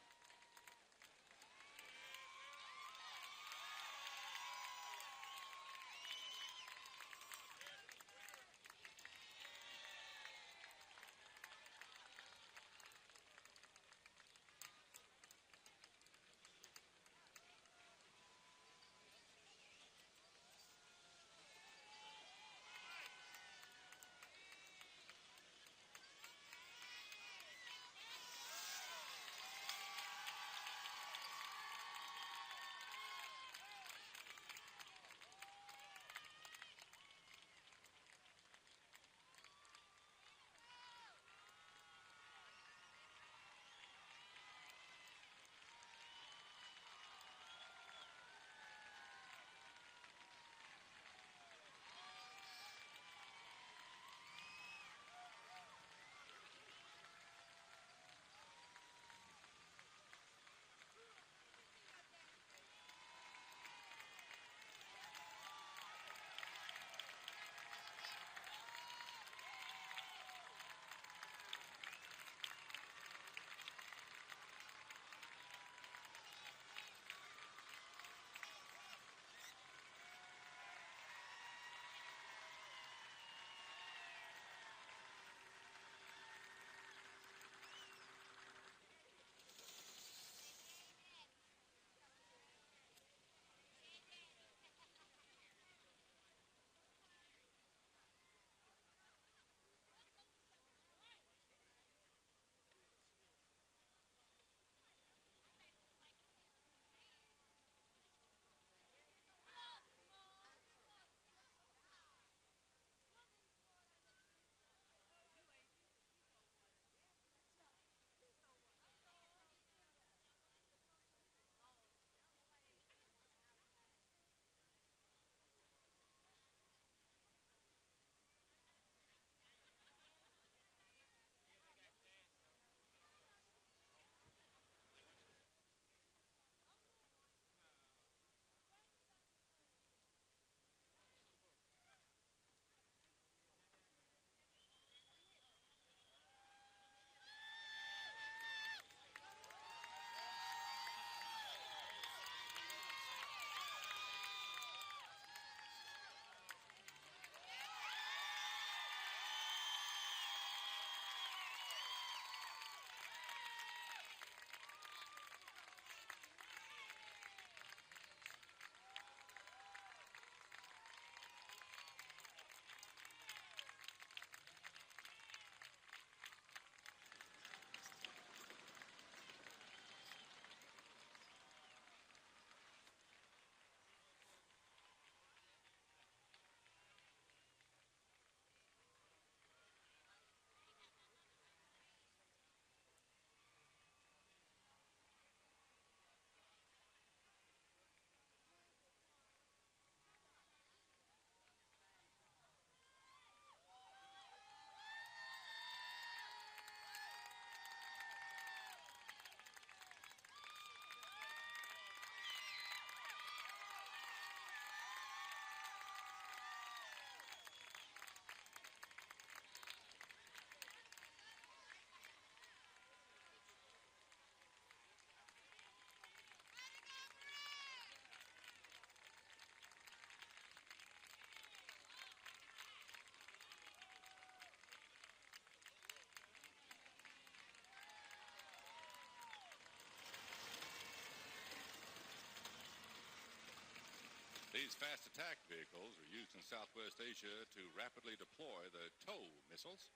Speaker 2: These fast attack vehicles are used in Southwest Asia to rapidly deploy the TOW missiles,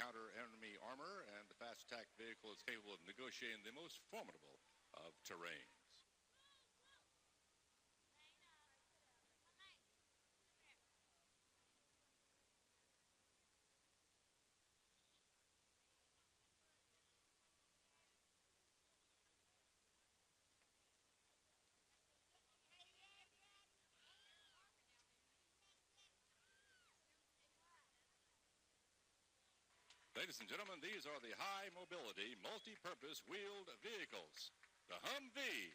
Speaker 2: counter enemy armor, and the fast attack vehicle is capable of negotiating the most formidable of terrains. Ladies and gentlemen, these are the high-mobility, multi-purpose wheeled vehicles, the Humvee.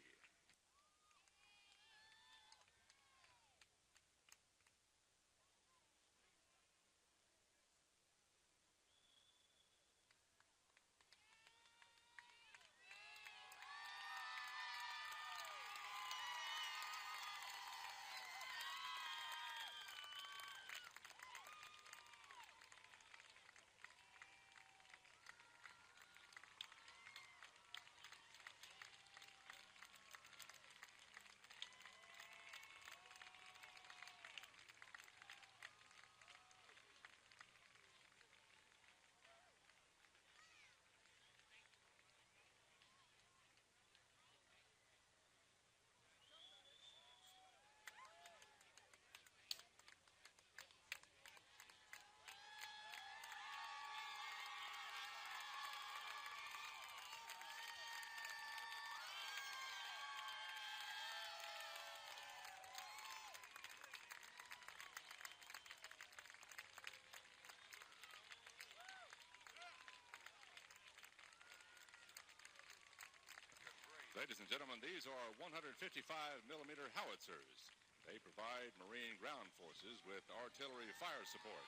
Speaker 2: Ladies and gentlemen, these are 155-millimeter howitzers. They provide Marine ground forces with artillery fire support.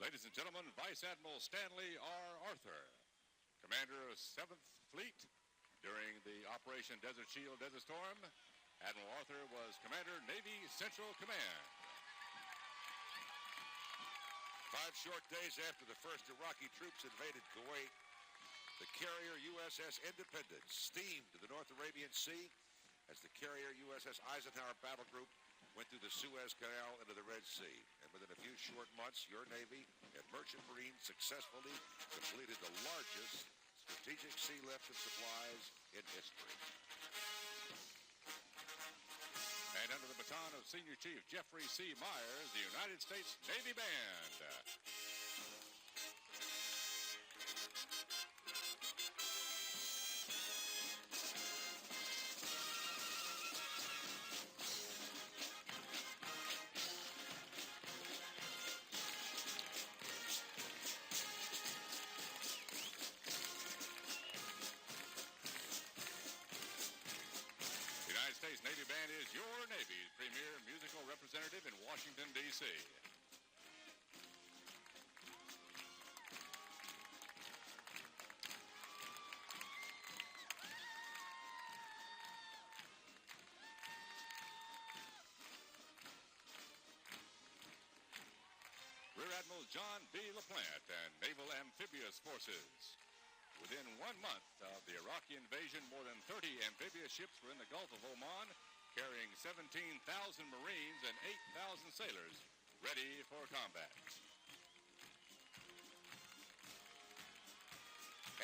Speaker 2: Ladies and gentlemen, Vice Admiral Stanley R. Arthur, Commander of 7th Fleet during the Operation Desert Shield Desert Storm. Admiral Arthur was Commander, Navy Central Command.
Speaker 3: 5 short days after the first Iraqi troops invaded Kuwait, the carrier USS Independence steamed to the North Arabian Sea as the carrier USS Eisenhower battle group went through the Suez Canal into the Red Sea. And within a few short months, your Navy and Merchant Marines successfully completed the largest strategic sea lift of supplies in history.
Speaker 2: And under the baton of Senior Chief Jeffrey C. Myers, the United States Navy Band. The United States Navy Band is your Navy's premier musical representative in Washington, D.C. Rear Admiral John B. LaPlante and Naval Amphibious Forces. Within 1 month of the Iraqi invasion, more than 30 amphibious ships were in the Gulf of Oman, carrying 17,000 Marines and 8,000 sailors ready for combat.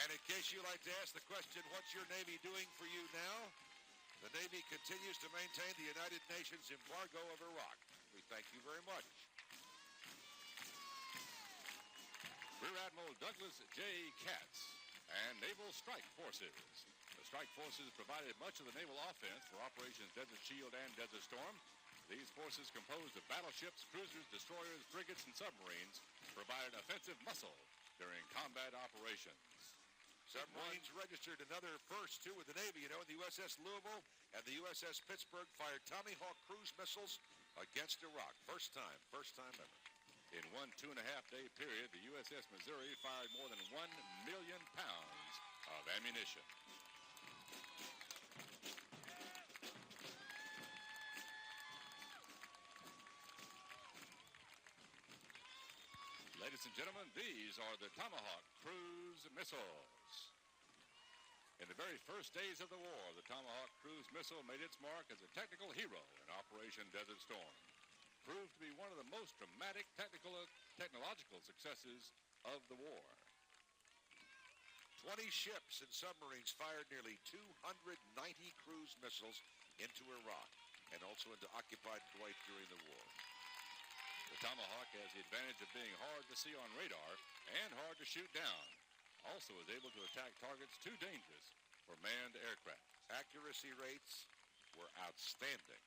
Speaker 3: And in case you like to ask the question, what's your Navy doing for you now? The Navy continues to maintain the United Nations embargo of Iraq. We thank you very much.
Speaker 2: Rear Admiral Douglas J. Katz and Naval Strike Forces. The Strike Forces provided much of the naval offense for Operations Desert Shield and Desert Storm. These forces, composed of battleships, cruisers, destroyers, frigates, and submarines, provided offensive muscle during combat operations.
Speaker 3: Submarines registered another first, too, with the Navy. You know, the USS Louisville and the USS Pittsburgh fired Tommy Hawk cruise missiles against Iraq. First time ever.
Speaker 2: In one 2.5-day period, the USS Missouri fired more than 1 million pounds of ammunition. Ladies and gentlemen, these are the Tomahawk cruise missiles. In the very first days of the war, the Tomahawk cruise missile made its mark as a technical hero in Operation Desert Storm. Proved to be one of the most dramatic technological successes of the war.
Speaker 3: 20 ships and submarines fired nearly 290 cruise missiles into Iraq and also into occupied Kuwait during the war.
Speaker 2: The Tomahawk has the advantage of being hard to see on radar and hard to shoot down. Also is able to attack targets too dangerous for manned aircraft.
Speaker 3: Accuracy rates were outstanding.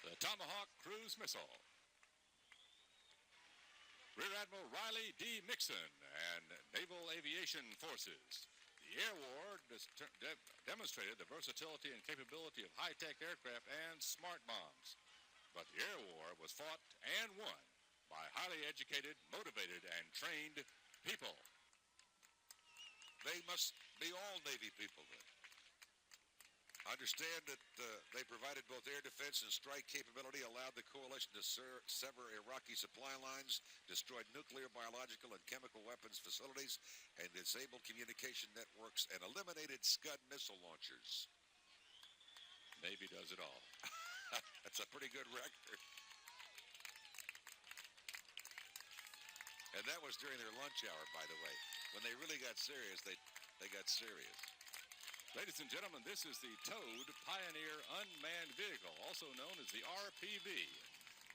Speaker 2: The Tomahawk cruise missile. Rear Admiral Riley D. Mixon and Naval Aviation Forces. The Air War demonstrated the versatility and capability of high-tech aircraft and smart bombs. But the Air War was fought and won by highly educated, motivated, and trained people.
Speaker 3: They must be all Navy people then. Understand that they provided both air defense and strike capability, allowed the coalition to sever Iraqi supply lines, destroyed nuclear, biological, and chemical weapons facilities, and disabled communication networks, and eliminated Scud missile launchers.
Speaker 2: Navy does it all.
Speaker 3: That's a pretty good record. And that was during their lunch hour, by the way. When they really got serious, they got serious.
Speaker 2: Ladies and gentlemen, this is the towed Pioneer Unmanned Vehicle, also known as the RPV.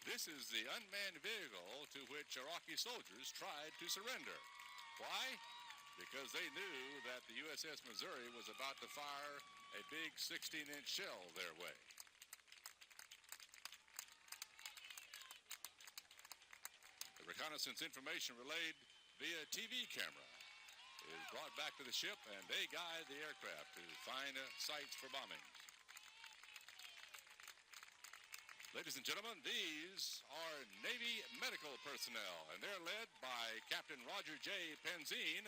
Speaker 2: This is the unmanned vehicle to which Iraqi soldiers tried to surrender. Why? Because they knew that the USS Missouri was about to fire a big 16-inch shell their way. The reconnaissance information relayed via TV camera is brought back to the ship, and they guide the aircraft to find sites for bombing. Ladies and gentlemen, these are Navy medical personnel, and they're led by Captain Roger J. Penzine,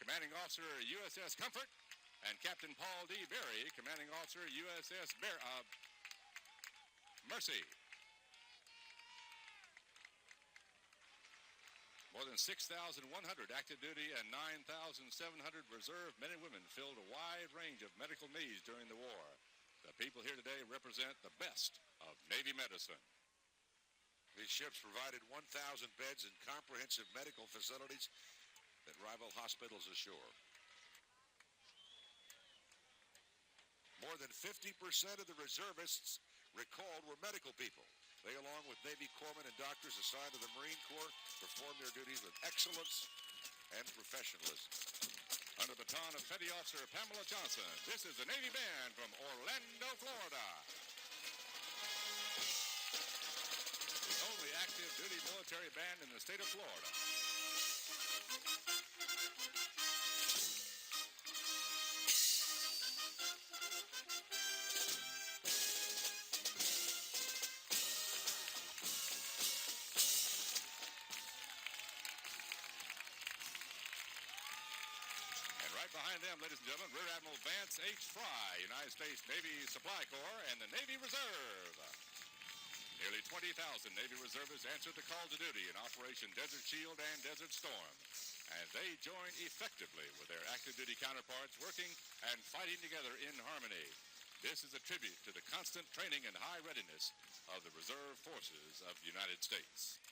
Speaker 2: Commanding Officer USS Comfort, and Captain Paul D. Berry, Commanding Officer USS Mercy. More than 6,100 active duty and 9,700 reserve men and women filled a wide range of medical needs during the war. The people here today represent the best of Navy medicine.
Speaker 3: These ships provided 1,000 beds in comprehensive medical facilities that rival hospitals ashore. More than 50% of the reservists recalled were medical people. They, along with Navy corpsmen and doctors assigned to the Marine Corps, performed their duties with excellence and professionalism. Under the baton of Petty Officer Pamela Johnson, this is the Navy Band from Orlando, Florida. The only active duty military band in the state of Florida. Behind them, ladies and gentlemen, Rear Admiral Vance H. Fry, United States Navy Supply Corps, and the Navy Reserve. Nearly 20,000 Navy reservists answered the call to duty in Operation Desert Shield and Desert Storm, and they joined effectively with their active duty counterparts, working and fighting together in harmony. This is a tribute to the constant training and high readiness of the reserve forces of the United States.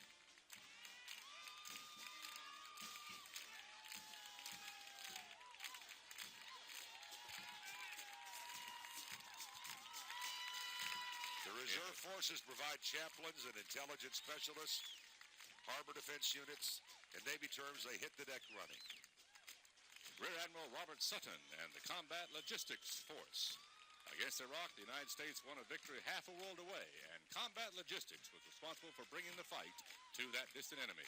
Speaker 3: Reserve forces provide chaplains and intelligence specialists, harbor defense units. In Navy terms, they hit the deck running. Rear Admiral Robert Sutton and the Combat Logistics Force. Against Iraq, the United States won a victory half a world away, and Combat Logistics was responsible for bringing the fight to that distant enemy.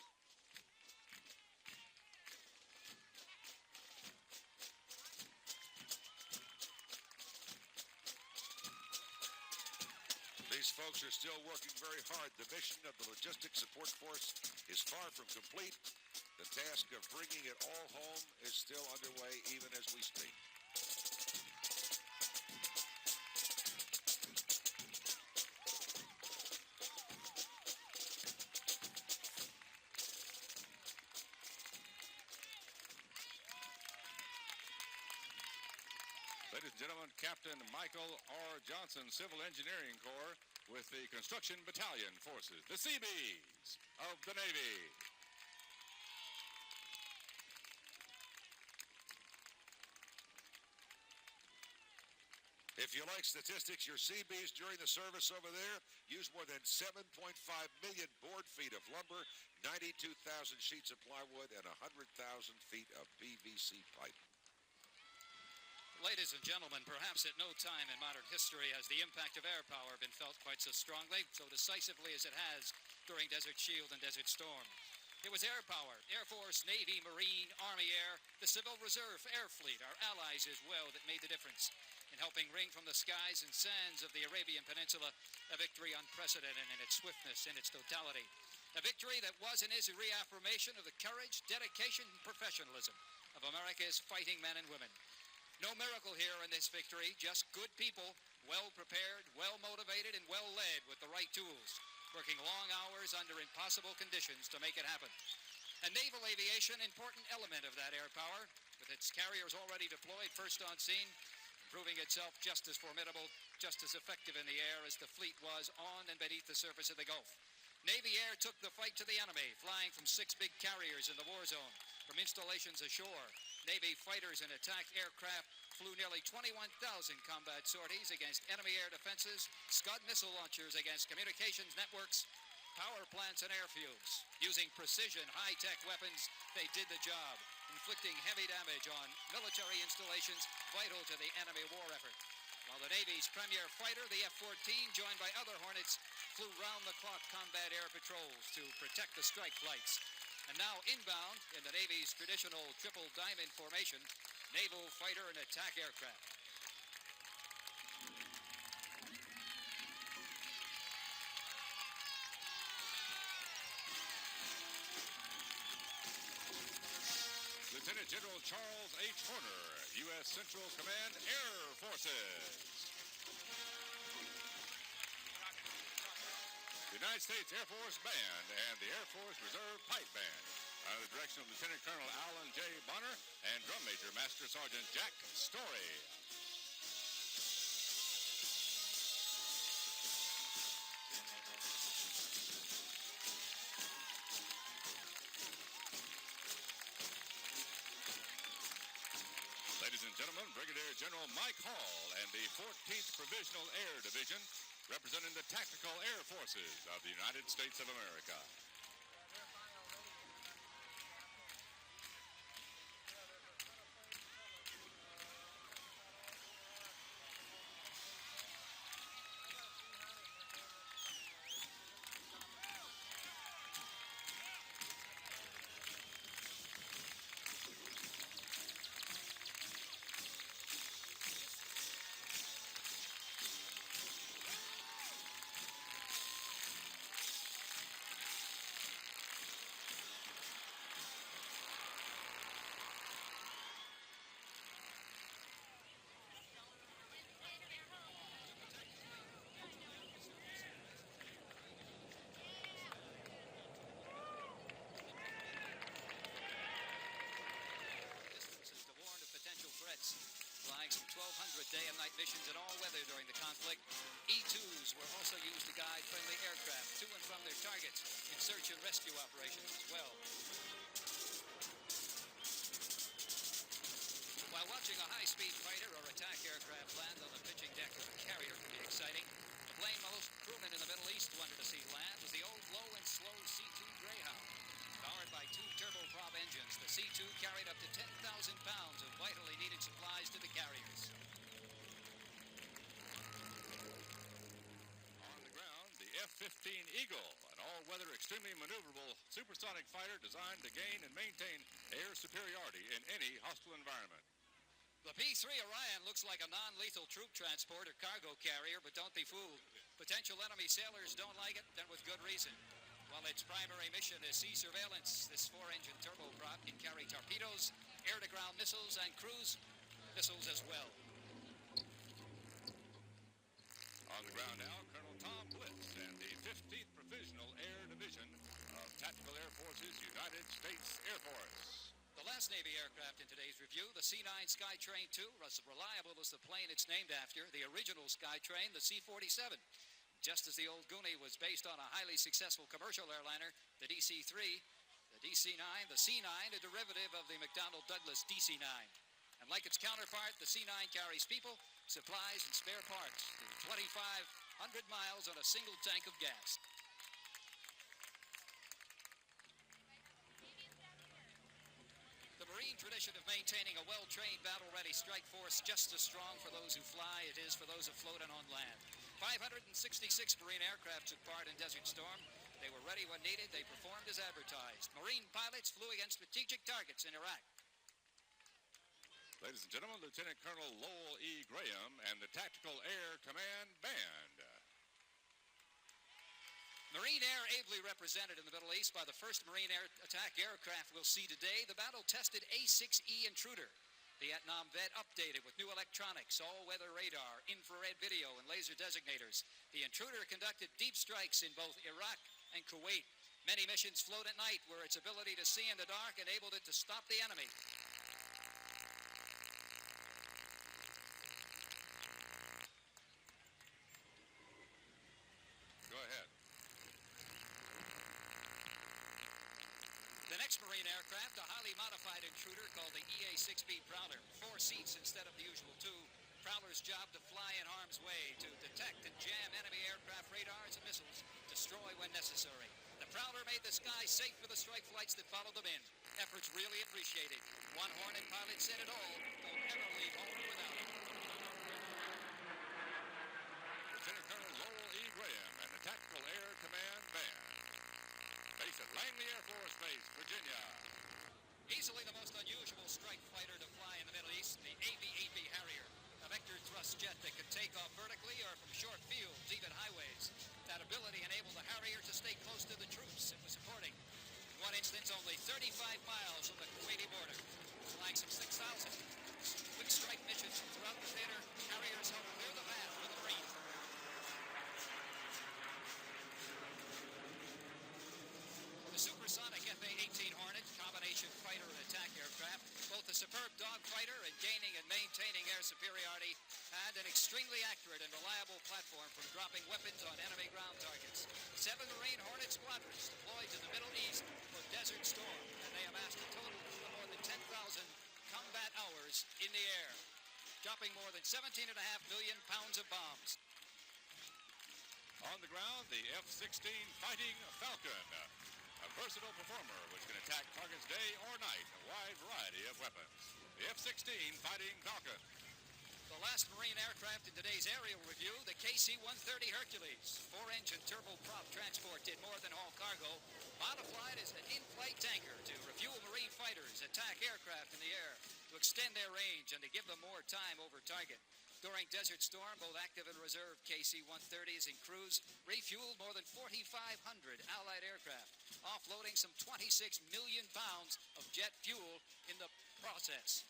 Speaker 3: These folks are still working very hard. The mission of the Logistics Support Force is far from complete. The task of bringing it all home is still underway even as we speak. Ladies and gentlemen, Captain Michael R. Johnson, Civil Engineering Corps, with the Construction Battalion Forces, the Seabees of the Navy. If you like statistics, your Seabees during the service over there used more than 7.5 million board feet of lumber, 92,000 sheets of plywood, and 100,000 feet of PVC pipe.
Speaker 1: Ladies and gentlemen, perhaps at no time in modern history has the impact of air power been felt quite so strongly, so decisively as it has during Desert Shield and Desert Storm. It was air power, Air Force, Navy, Marine, Army Air, the Civil Reserve Air Fleet, our allies as well, that made the difference in helping wring from the skies and sands of the Arabian Peninsula a victory unprecedented in its swiftness and its totality. A victory that was and is a reaffirmation of the courage, dedication, and professionalism of America's fighting men and women. No miracle here in this victory, just good people, well prepared, well motivated, and well led with the right tools, working long hours under impossible conditions to make it happen. And naval aviation, important element of that air power, with its carriers already deployed first on scene, proving itself just as formidable, just as effective in the air as the fleet was on and beneath the surface of the Gulf. Navy Air took the fight to the enemy, flying from 6 big carriers in the war zone, from installations ashore. Navy fighters and attack aircraft flew nearly 21,000 combat sorties against enemy air defenses, Scud missile launchers against communications networks, power plants and airfields. Using precision, high-tech weapons, they did the job. inflicting heavy damage on military installations vital to the enemy war effort. While the Navy's premier fighter, the F-14, joined by other Hornets, flew round-the-clock combat air patrols to protect the strike flights. And now inbound in the Navy's traditional triple diamond formation, naval fighter and attack aircraft.
Speaker 2: Lieutenant General Charles H. Horner, U.S. Central Command Air Forces. The United States Air Force Band and the Air Force Reserve Pipe Band, under the direction of Lieutenant Colonel Alan J. Bonner and Drum Major Master Sergeant Jack Story. Ladies and gentlemen, Brigadier General Mike Hall and the 14th Provisional Air Division, representing the Tactical Air Forces of the United States of America.
Speaker 1: Flying some 1,200 day and night missions in all weather during the conflict. E-2s were also used to guide friendly aircraft to and from their targets in search and rescue operations as well. While watching a high-speed fighter or attack aircraft land on the pitching deck of a carrier can be exciting, the plane most crewmen in the Middle East wanted to see land was the old low and slow C-2 Greyhound. Powered by 2 turboprop engines, the C-2 carried up to 10,000 pounds of vitally needed supplies to the carriers.
Speaker 2: On the ground, the F-15 Eagle, an all-weather, extremely maneuverable supersonic fighter designed to gain and maintain air superiority in any hostile environment.
Speaker 1: The P-3 Orion looks like a non-lethal troop transport or cargo carrier, but don't be fooled. Potential enemy sailors don't like it, and with good reason. While its primary mission is sea surveillance, this 4-engine turboprop can carry torpedoes, air-to-ground missiles, and cruise missiles as well.
Speaker 2: On the ground now, Colonel Tom Blitz and the 15th Provisional Air Division of Tactical Air Forces, United States Air Force.
Speaker 1: The last Navy aircraft in today's review, the C-9 Skytrain II, was as reliable as the plane it's named after, the original Skytrain, the C-47. Just as the old Goonie was based on a highly successful commercial airliner, the DC-3, the DC-9, the C-9, a derivative of the McDonnell Douglas DC-9. And like its counterpart, the C-9 carries people, supplies, and spare parts to 2,500 miles on a single tank of gas. The Marine tradition of maintaining a well-trained, battle-ready strike force just as strong for those who fly it is for those afloat and on land. 566 Marine aircraft took part in Desert Storm. They were ready when needed. They performed as advertised. Marine pilots flew against strategic targets in Iraq.
Speaker 2: Ladies and gentlemen, Lieutenant Colonel Lowell E. Graham and the Tactical Air Command Band.
Speaker 1: Marine Air, ably represented in the Middle East by the first Marine air attack aircraft we'll see today, the battle-tested A-6E Intruder. Vietnam vet updated with new electronics, all-weather radar, infrared video, and laser designators. The Intruder conducted deep strikes in both Iraq and Kuwait. Many missions float at night where its ability to see in the dark enabled it to stop the enemy.
Speaker 2: Go ahead.
Speaker 1: The next Marine aircraft, a highly modified Intruder called the EA-6B Prowler. 4 seats instead of the usual 2. Prowler's job to fly in harm's way, to detect and jam enemy aircraft radars and missiles, destroy when necessary. The prouder made the sky safe for the strike flights that followed them in. Efforts really appreciated. One Hornet pilot said it all, don't ever leave home without it.
Speaker 2: Lieutenant Colonel Lowell E. Graham and the Tactical Air Command Band. Based at Langley Air Force Base, Virginia.
Speaker 1: Easily the most unusual strike fighter to fly in the Middle East, the AV-8B Harrier. A vector thrust jet that could take off vertically or from short fields, even highways. That ability enabled the Harrier to stay close to the troops it was supporting. In one instance, only 35 miles from the Kuwaiti border. Flying some 6,000 quick strike missions throughout the theater, Harriers helped clear the path for the Marines. The supersonic FA-18 Hornet, combination fighter and attack aircraft, both a superb dogfighter in gaining and maintaining air superiority, and an extremely accurate and reliable platform for dropping weapons on enemy ground targets. 7 Marine Hornet squadrons deployed to the Middle East for Desert Storm, and they amassed a total of more than 10,000 combat hours in the air, dropping more than 17.5 million pounds of bombs.
Speaker 2: On the ground, the F-16 Fighting Falcon. A versatile performer which can attack targets day or night, a wide variety of weapons. The F-16 Fighting Falcon.
Speaker 1: The last Marine aircraft in today's aerial review, the KC-130 Hercules. 4-engine turboprop transport did more than haul cargo. Modified as an in-flight tanker to refuel Marine fighters, attack aircraft in the air, to extend their range and to give them more time over target. During Desert Storm, both active and reserve KC-130s and crews refueled more than 4,500 Allied aircraft, offloading some 26 million pounds of jet fuel in the process.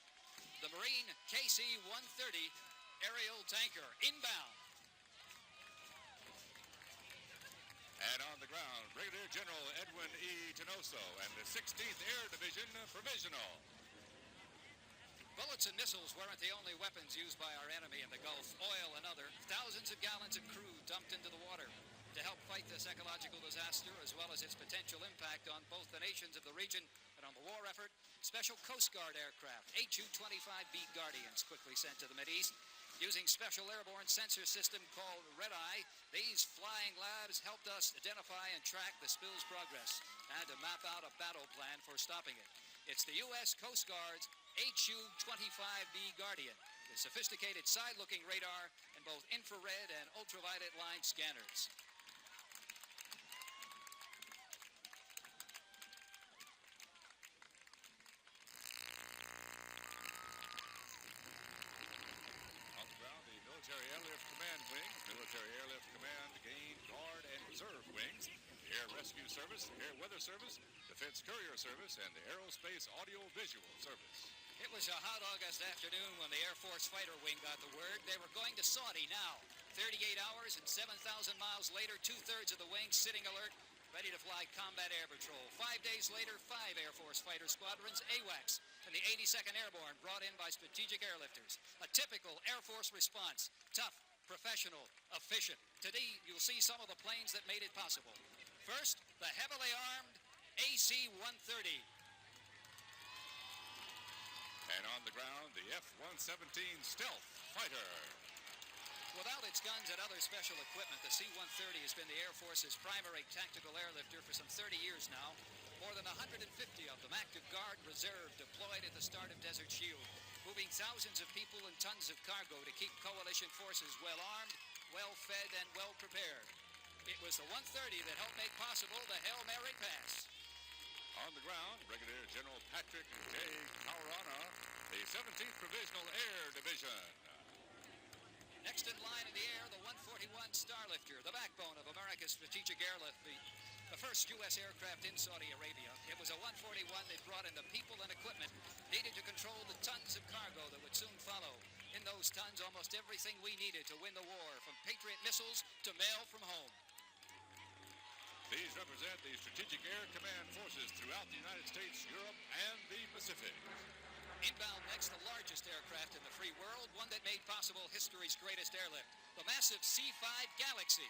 Speaker 1: The Marine KC-130 aerial tanker inbound.
Speaker 2: And on the ground, Brigadier General Edwin E. Tenoso and the 16th Air Division Provisional.
Speaker 1: Bullets and missiles weren't the only weapons used by our enemy in the Gulf. Oil and other, thousands of gallons of crude dumped into the water to help fight this ecological disaster, as well as its potential impact on both the nations of the region and on the war effort. Special Coast Guard aircraft, HU-25B Guardians, quickly sent to the Mideast. Using special airborne sensor system called Red Eye, these flying labs helped us identify and track the spill's progress and to map out a battle plan for stopping it. It's the U.S. Coast Guard's HU-25B Guardian, with sophisticated side-looking radar and both infrared and ultraviolet line scanners.
Speaker 2: On the ground, the Military Airlift Command Wing, Military Airlift Command, Gain, Guard, and Reserve Wings, the Air Rescue Service, Air Weather Service, Defense Courier Service, and the Aerospace Audio Visual Service.
Speaker 1: It was a hot August afternoon when the Air Force Fighter Wing got the word they were going to Saudi now. 38 hours and 7,000 miles later, 2/3 of the wing sitting alert, ready to fly combat air patrol. 5 days later, 5 Air Force fighter squadrons, AWACS, and the 82nd Airborne brought in by strategic airlifters. A typical Air Force response, tough, professional, efficient. Today, you'll see some of the planes that made it possible. First, the heavily armed AC-130.
Speaker 2: And on the ground, the F-117 Stealth Fighter.
Speaker 1: Without its guns and other special equipment, the C-130 has been the Air Force's primary tactical airlifter for some 30 years now. More than 150 of them, active guard reserve, deployed at the start of Desert Shield, moving thousands of people and tons of cargo to keep coalition forces well-armed, well-fed, and well-prepared. It was the 130 that helped make possible the Hail Mary Pass.
Speaker 2: On the ground, Brigadier General Patrick J. Taurana, the 17th Provisional Air Division.
Speaker 1: Next in line in the air, the 141 Starlifter, the backbone of America's strategic airlift, the first U.S. aircraft in Saudi Arabia. It was a 141 that brought in the people and equipment needed to control the tons of cargo that would soon follow. In those tons, almost everything we needed to win the war, from Patriot missiles to mail from home.
Speaker 2: These represent the Strategic Air Command forces throughout the United States, Europe, and the Pacific.
Speaker 1: Inbound next, the largest aircraft in the free world, one that made possible history's greatest airlift, the massive C-5 Galaxy.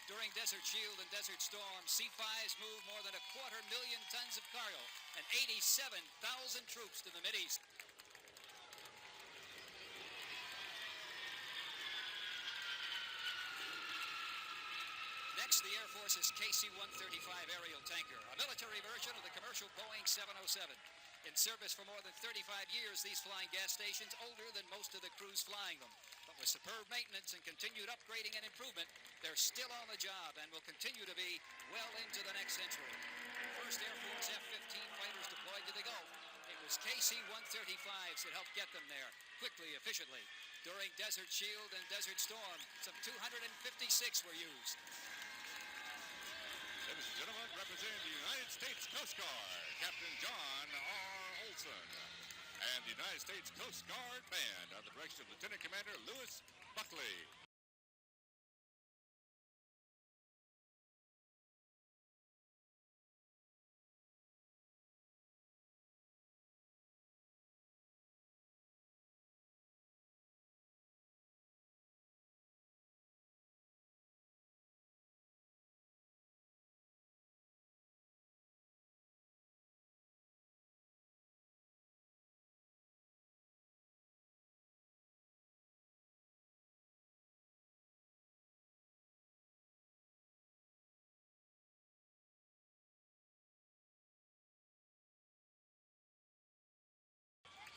Speaker 1: During Desert Shield and Desert Storm, C-5s moved more than 250,000 tons of cargo and 87,000 troops to the Mideast. Next, the Air Force's KC-135 aerial tanker, a military version of the commercial Boeing 707. In service for more than 35 years, these flying gas stations older than most of the crews flying them. But with superb maintenance and continued upgrading and improvement, they're still on the job and will continue to be well into the next century. First Air Force F-15 fighters deployed to the Gulf. It was KC-135s that helped get them there quickly, efficiently. During Desert Shield and Desert Storm, some 256 were used.
Speaker 2: Ladies and gentlemen, representing the United States Coast Guard, Captain John R. Olson, and the United States Coast Guard Band under the direction of Lieutenant Commander Lewis Buckley.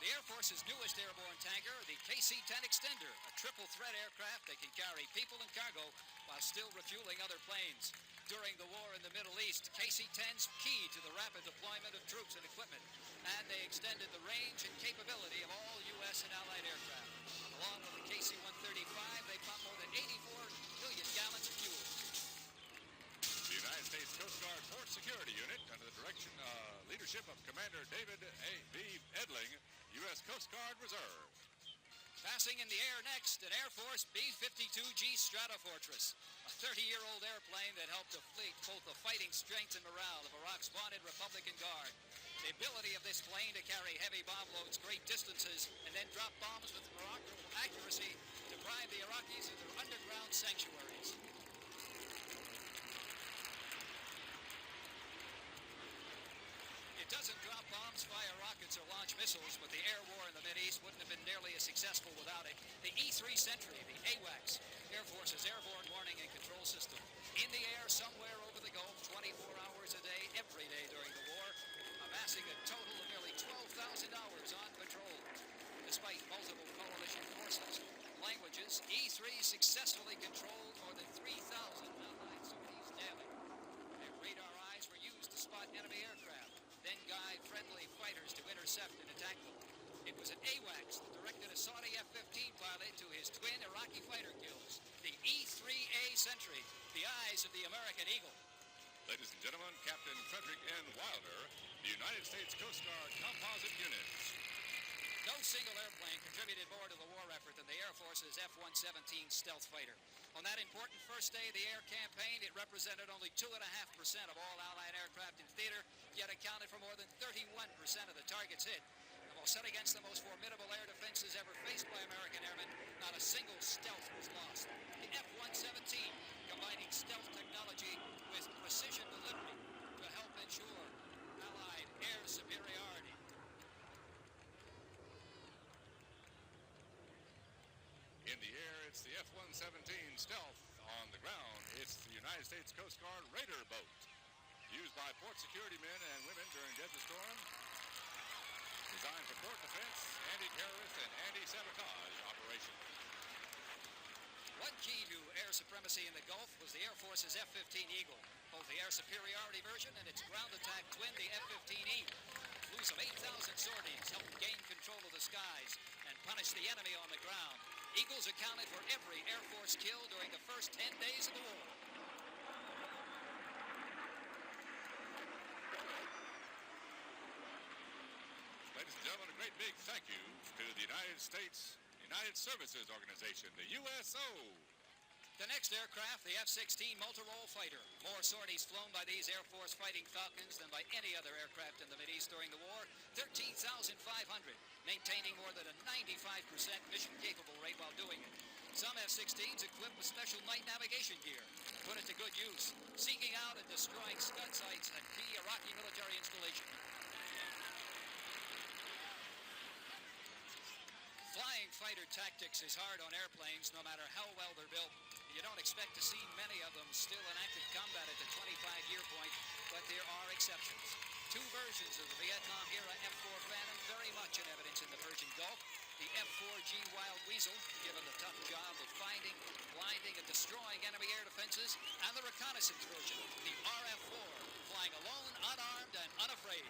Speaker 1: The Air Force's newest airborne tanker, the KC-10 Extender, a triple-threat aircraft that can carry people and cargo while still refueling other planes. During the war in the Middle East, KC-10's key to the rapid deployment of troops and equipment, and they extended the range and capability of all U.S. and Allied aircraft. Along with the KC-135, they pumped more than 84 million gallons of fuel.
Speaker 2: The United States Coast Guard Port Security Unit, under the leadership of Commander David A.B. Edling, U.S. Coast Guard Reserve.
Speaker 1: Passing in the air next, an Air Force B-52G Stratofortress, a 30-year-old airplane that helped deflate both the fighting strength and morale of Iraq's vaunted Republican Guard. The ability of this plane to carry heavy bomb loads great distances and then drop bombs with remarkable accuracy deprived the Iraqis of their underground sanctuaries. It doesn't drop bombs, fire rockets, or launch missiles, but the air war in the Mideast wouldn't have been nearly as successful without it. The E-3 Sentry, the AWACS, Air Force's airborne warning and control system. In the air somewhere over the Gulf, 24 hours a day, every day during the war, amassing a total of nearly 12,000 hours on patrol. Despite multiple coalition forces and languages, E-3 successfully controlled more than 3,000 Allied sorties daily. Their radar eyes were used to spot enemy aircraft, then guide friendly fighters to intercept and attack them. It was an AWACS that directed a Saudi F-15 pilot to his twin Iraqi fighter kills. The E-3A Sentry, the eyes of the American Eagle.
Speaker 2: Ladies and gentlemen, Captain Frederick N. Wilder, the United States Coast Guard Composite Units.
Speaker 1: No single airplane contributed more to the war effort than the Air Force's F-117 stealth fighter. On that important first day of the air campaign, it represented only 2.5% of all Allied aircraft in theater, yet accounted for more than 31% of the targets hit. And while set against the most formidable air defenses ever faced by American airmen, not a single stealth was lost. The F-117, combining stealth technology with precision delivery to help ensure Allied air superiority.
Speaker 2: In the air, it's the F-117 Stealth. On the ground, it's the United States Coast Guard Raider boat, used by port security men and women during Desert Storm, designed for port defense, anti-terrorist, and anti-sabotage operations.
Speaker 1: One key to air supremacy in the Gulf was the Air Force's F-15 Eagle, both the air superiority version and its ground attack twin, the F-15E. Flew some 8,000 sorties, helped gain control of the skies, and punish the enemy on the ground. Eagles accounted for every Air Force kill during the first 10 days of the war.
Speaker 2: Ladies and gentlemen, a great big thank you to the United States United Services Organization, the USO.
Speaker 1: The next aircraft, the F-16 multi-role fighter. More sorties flown by these Air Force Fighting Falcons than by any other aircraft in the Mideast during the war. 13,500, maintaining more than a 95% mission-capable rate while doing it. Some F-16s equipped with special night navigation gear, put it to good use, seeking out and destroying scud sites and key Iraqi military installations. Flying Eurofighter tactics is hard on airplanes no matter how well they're built. You don't expect to see many of them still in active combat at the 25-year point, but there are exceptions. Two versions of the Vietnam-era F-4 Phantom very much in evidence in the Persian Gulf. The F-4G Wild Weasel, given the tough job of finding, blinding, and destroying enemy air defenses, and the reconnaissance version, the RF-4, flying alone, unarmed, and unafraid.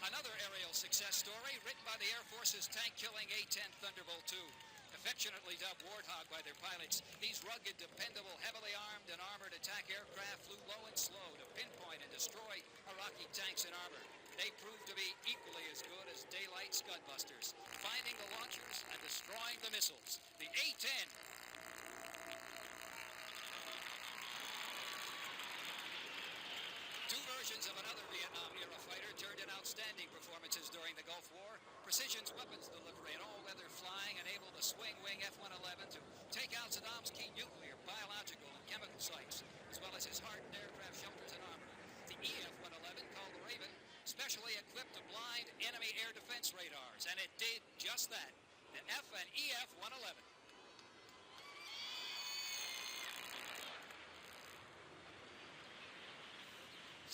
Speaker 1: Another aerial success story written by the Air Force's tank-killing A-10 Thunderbolt II. Affectionately dubbed Warthog by their pilots, these rugged, dependable, heavily armed and armored attack aircraft flew low and slow to pinpoint and destroy Iraqi tanks and armor. They proved to be equally as good as daylight scudbusters, finding the launchers and destroying the missiles. The A-10. Two versions of another Vietnam-era fighter turned in outstanding performances during the Gulf War. Precision's weapons delivery and all-weather flying enabled the swing-wing F-111 to take out Saddam's key nuclear, biological, and chemical sites, as well as his hardened aircraft shelters and armor. The EF-111, called the Raven, specially equipped to blind enemy air defense radars, and it did just that. The F and EF-111.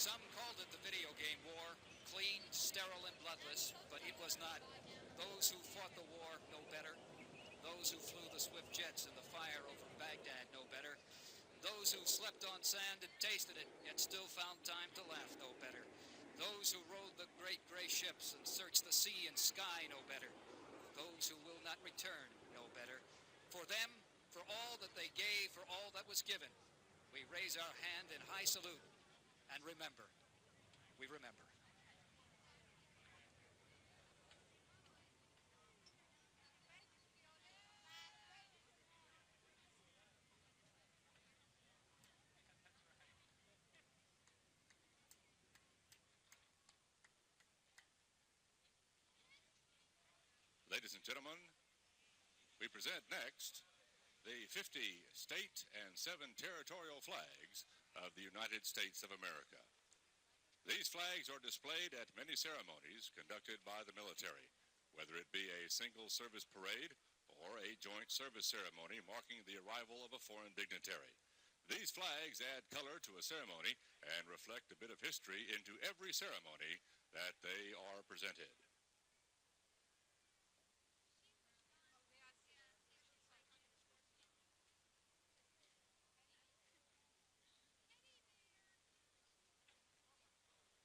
Speaker 1: Some called it the video game war, clean, sterile, and bloodless, but it was not. Those who fought the war know better. Those who flew the swift jets in the fire over Baghdad know better. Those who slept on sand and tasted it, yet still found time to laugh know better. Those who rode the great gray ships and searched the sea and sky know better. Those who will not return know better. For them, for all that they gave, for all that was given, we raise our hand in high salute. And remember, we remember.
Speaker 2: Ladies and gentlemen, we present next the 50 state and 7 territorial flags of the United States of America. These flags are displayed at many ceremonies conducted by the military, whether it be a single service parade or a joint service ceremony marking the arrival of a foreign dignitary. These flags add color to a ceremony and reflect a bit of history into every ceremony that they are presented.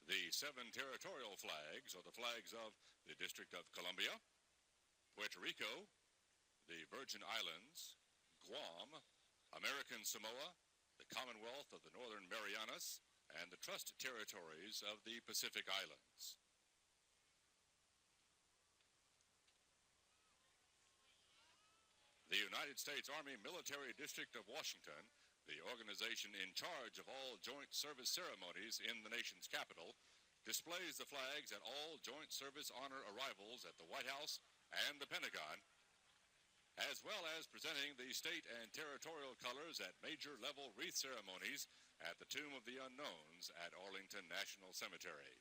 Speaker 2: The 7 territorial flags are the flags of the District of Columbia, Puerto Rico, the Virgin Islands, Guam, American Samoa, the Commonwealth of the Northern Marianas, and the Trust Territories of the Pacific Islands. The United States Army Military District of Washington, the organization in charge of all joint service ceremonies in the nation's capital, displays the flags at all joint service honor arrivals at the White House and the Pentagon, as well as presenting the state and territorial colors at major level wreath ceremonies at the Tomb of the Unknowns at Arlington National Cemetery.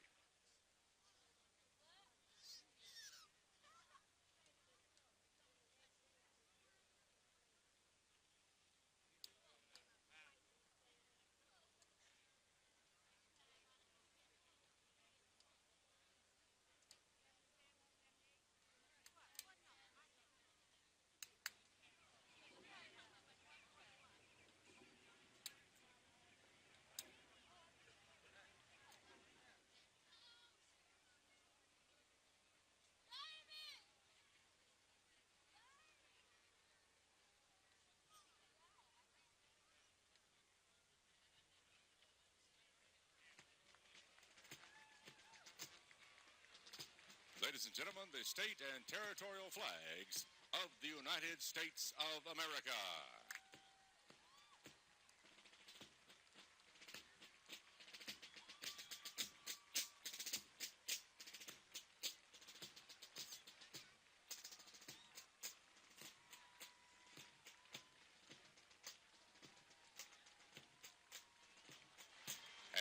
Speaker 2: Ladies and gentlemen, the state and territorial flags of the United States of America.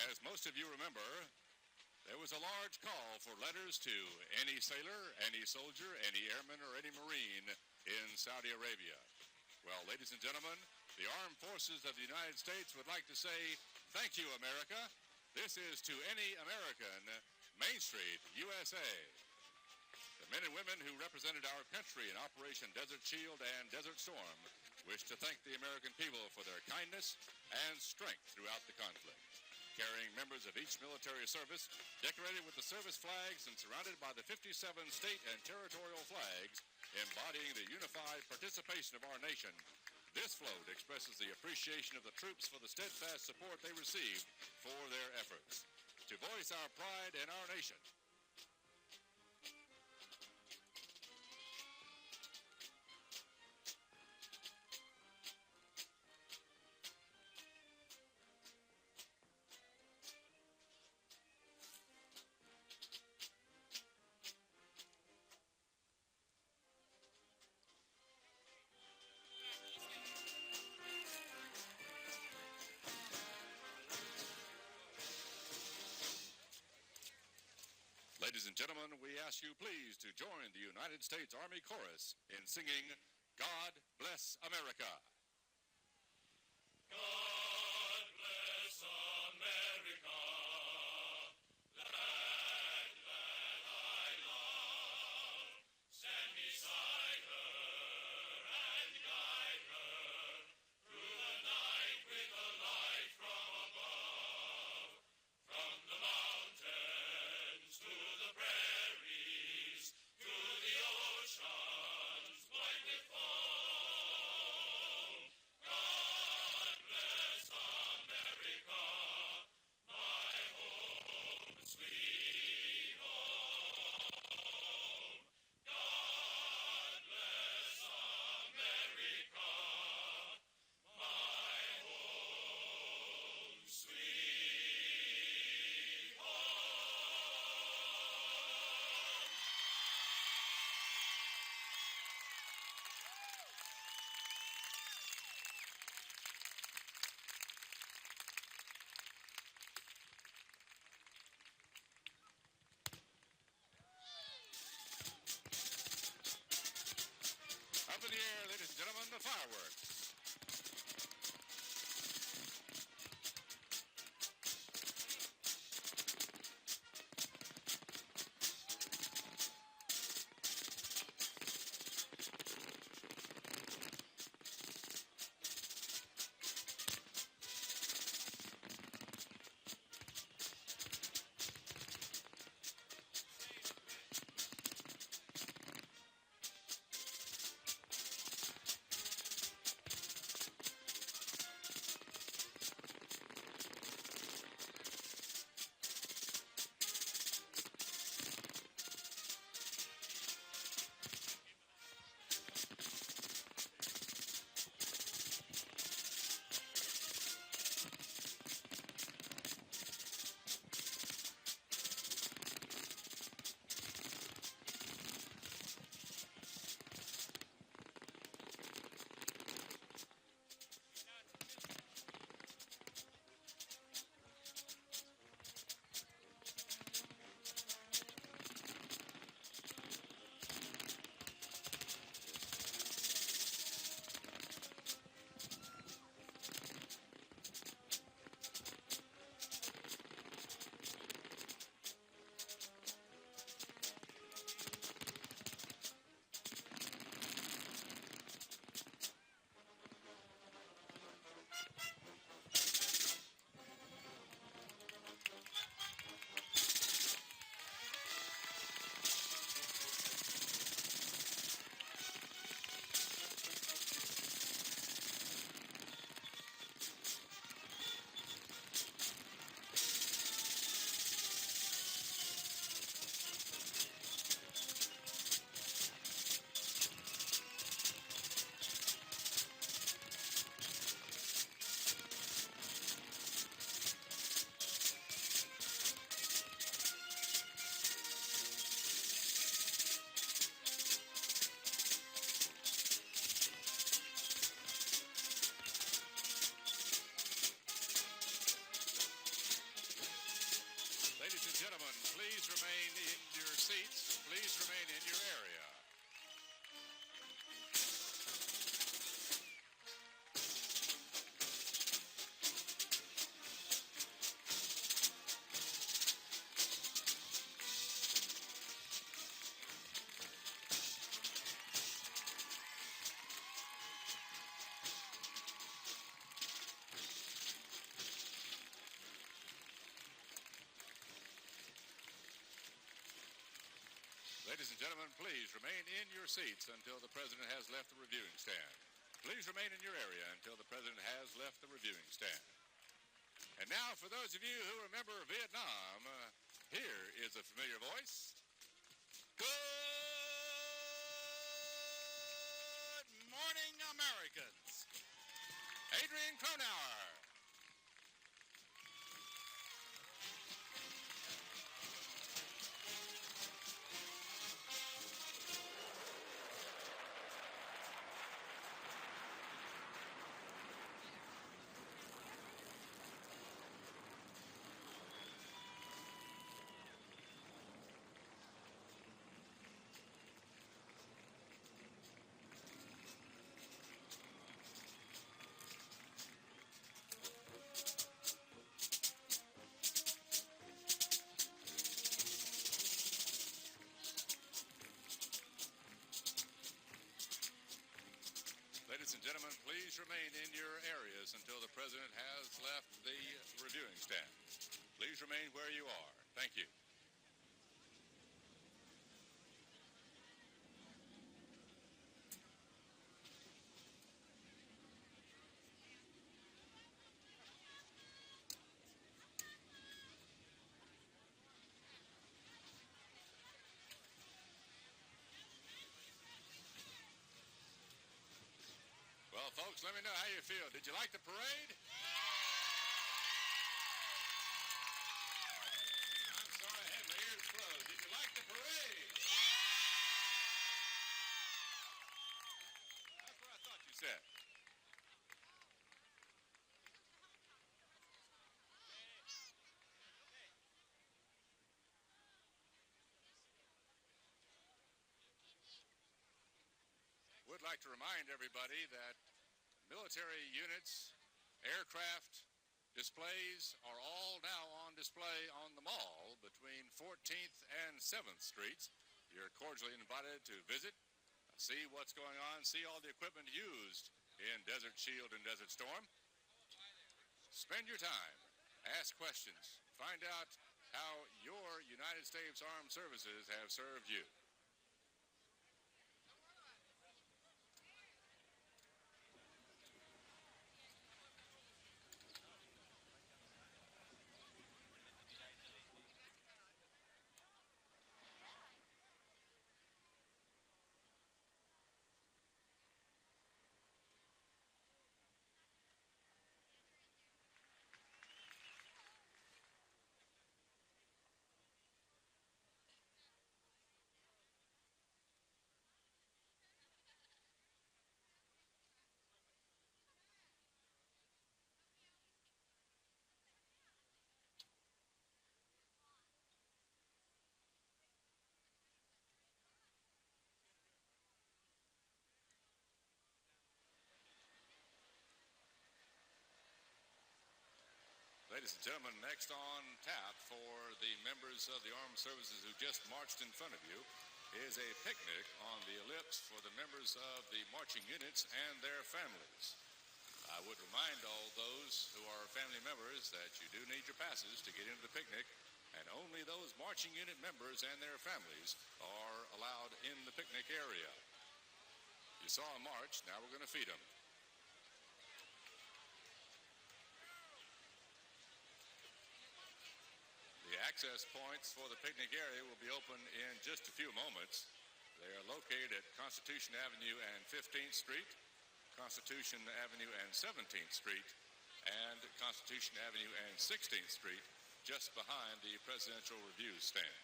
Speaker 2: As most of you remember, There was a large call for letters to any sailor, any soldier, any airman, or any Marine in Saudi Arabia. Well, ladies and gentlemen, the Armed Forces of the United States would like to say, thank you, America. This is to any American, Main Street, USA. The men and women who represented our country in Operation Desert Shield and Desert Storm wish to thank the American people for their kindness and strength throughout the conflict. Carrying members of each military service, decorated with the service flags and surrounded by the 57 state and territorial flags embodying the unified participation of our nation, this float expresses the appreciation of the troops for the steadfast support they received for their efforts. To voice our pride in our nation, ladies and gentlemen, we ask you please to join the United States Army Chorus in singing God Bless America.
Speaker 4: God bless America, land that I love. Stand beside her and guide her through the night with a light from above. From the mountains to the prairies, to the oceans white with foam.
Speaker 2: gentlemen, please remain in your seats. Please remain in your area. Ladies and gentlemen, please remain in your seats until the President has left the reviewing stand. Please remain in your area until the President has left the reviewing stand. And now, for those of you who remember Vietnam, here is a familiar voice.
Speaker 5: Good morning, Americans.
Speaker 2: Adrian Cronauer. Ladies and gentlemen, please remain in your areas until the President has left the reviewing stand. Please remain where you are. Thank you. Well, folks, let me know how you feel. Did you like the parade? I'm sorry, I had my ears closed. Did you like the parade? That's what I thought you said. Would like to remind everybody that military units, aircraft, displays are all now on display on the mall between 14th and 7th Streets. You're cordially invited to visit, see what's going on, see all the equipment used in Desert Shield and Desert Storm. Spend your time, ask questions, find out how your United States Armed Services have served you. Ladies and gentlemen, next on tap for the members of the Armed Services who just marched in front of you is a picnic on the ellipse for the members of the marching units and their families. I would remind all those who are family members that you do need your passes to get into the picnic, and only those marching unit members and their families are allowed in the picnic area. You saw a march, now we're going to feed them. The access points for the picnic area will be open in just a few moments. They are located at Constitution Avenue and 15th Street, Constitution Avenue and 17th Street, and Constitution Avenue and 16th Street, just behind the Presidential Review stand.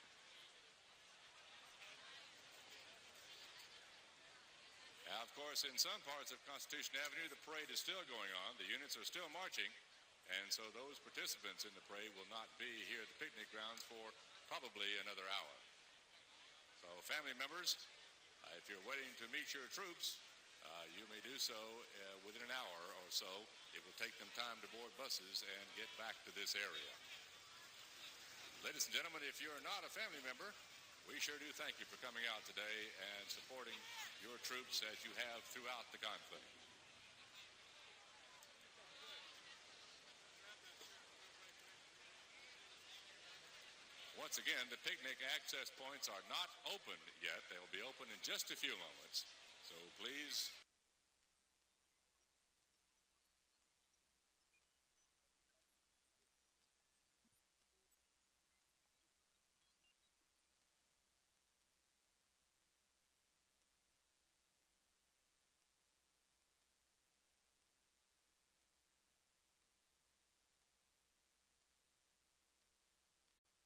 Speaker 2: Now, of course, in some parts of Constitution Avenue, the parade is still going on. The units are still marching. And so those participants in the parade will not be here at the picnic grounds for probably another hour. So family members, if you're waiting to meet your troops, you may do so within an hour or so. It will take them time to board buses and get back to this area. Ladies and gentlemen, if you're not a family member, we sure do thank you for coming out today and supporting your troops as you have throughout the conflict. Once again, the picnic access points are not open yet. They'll be open in just a few moments. So please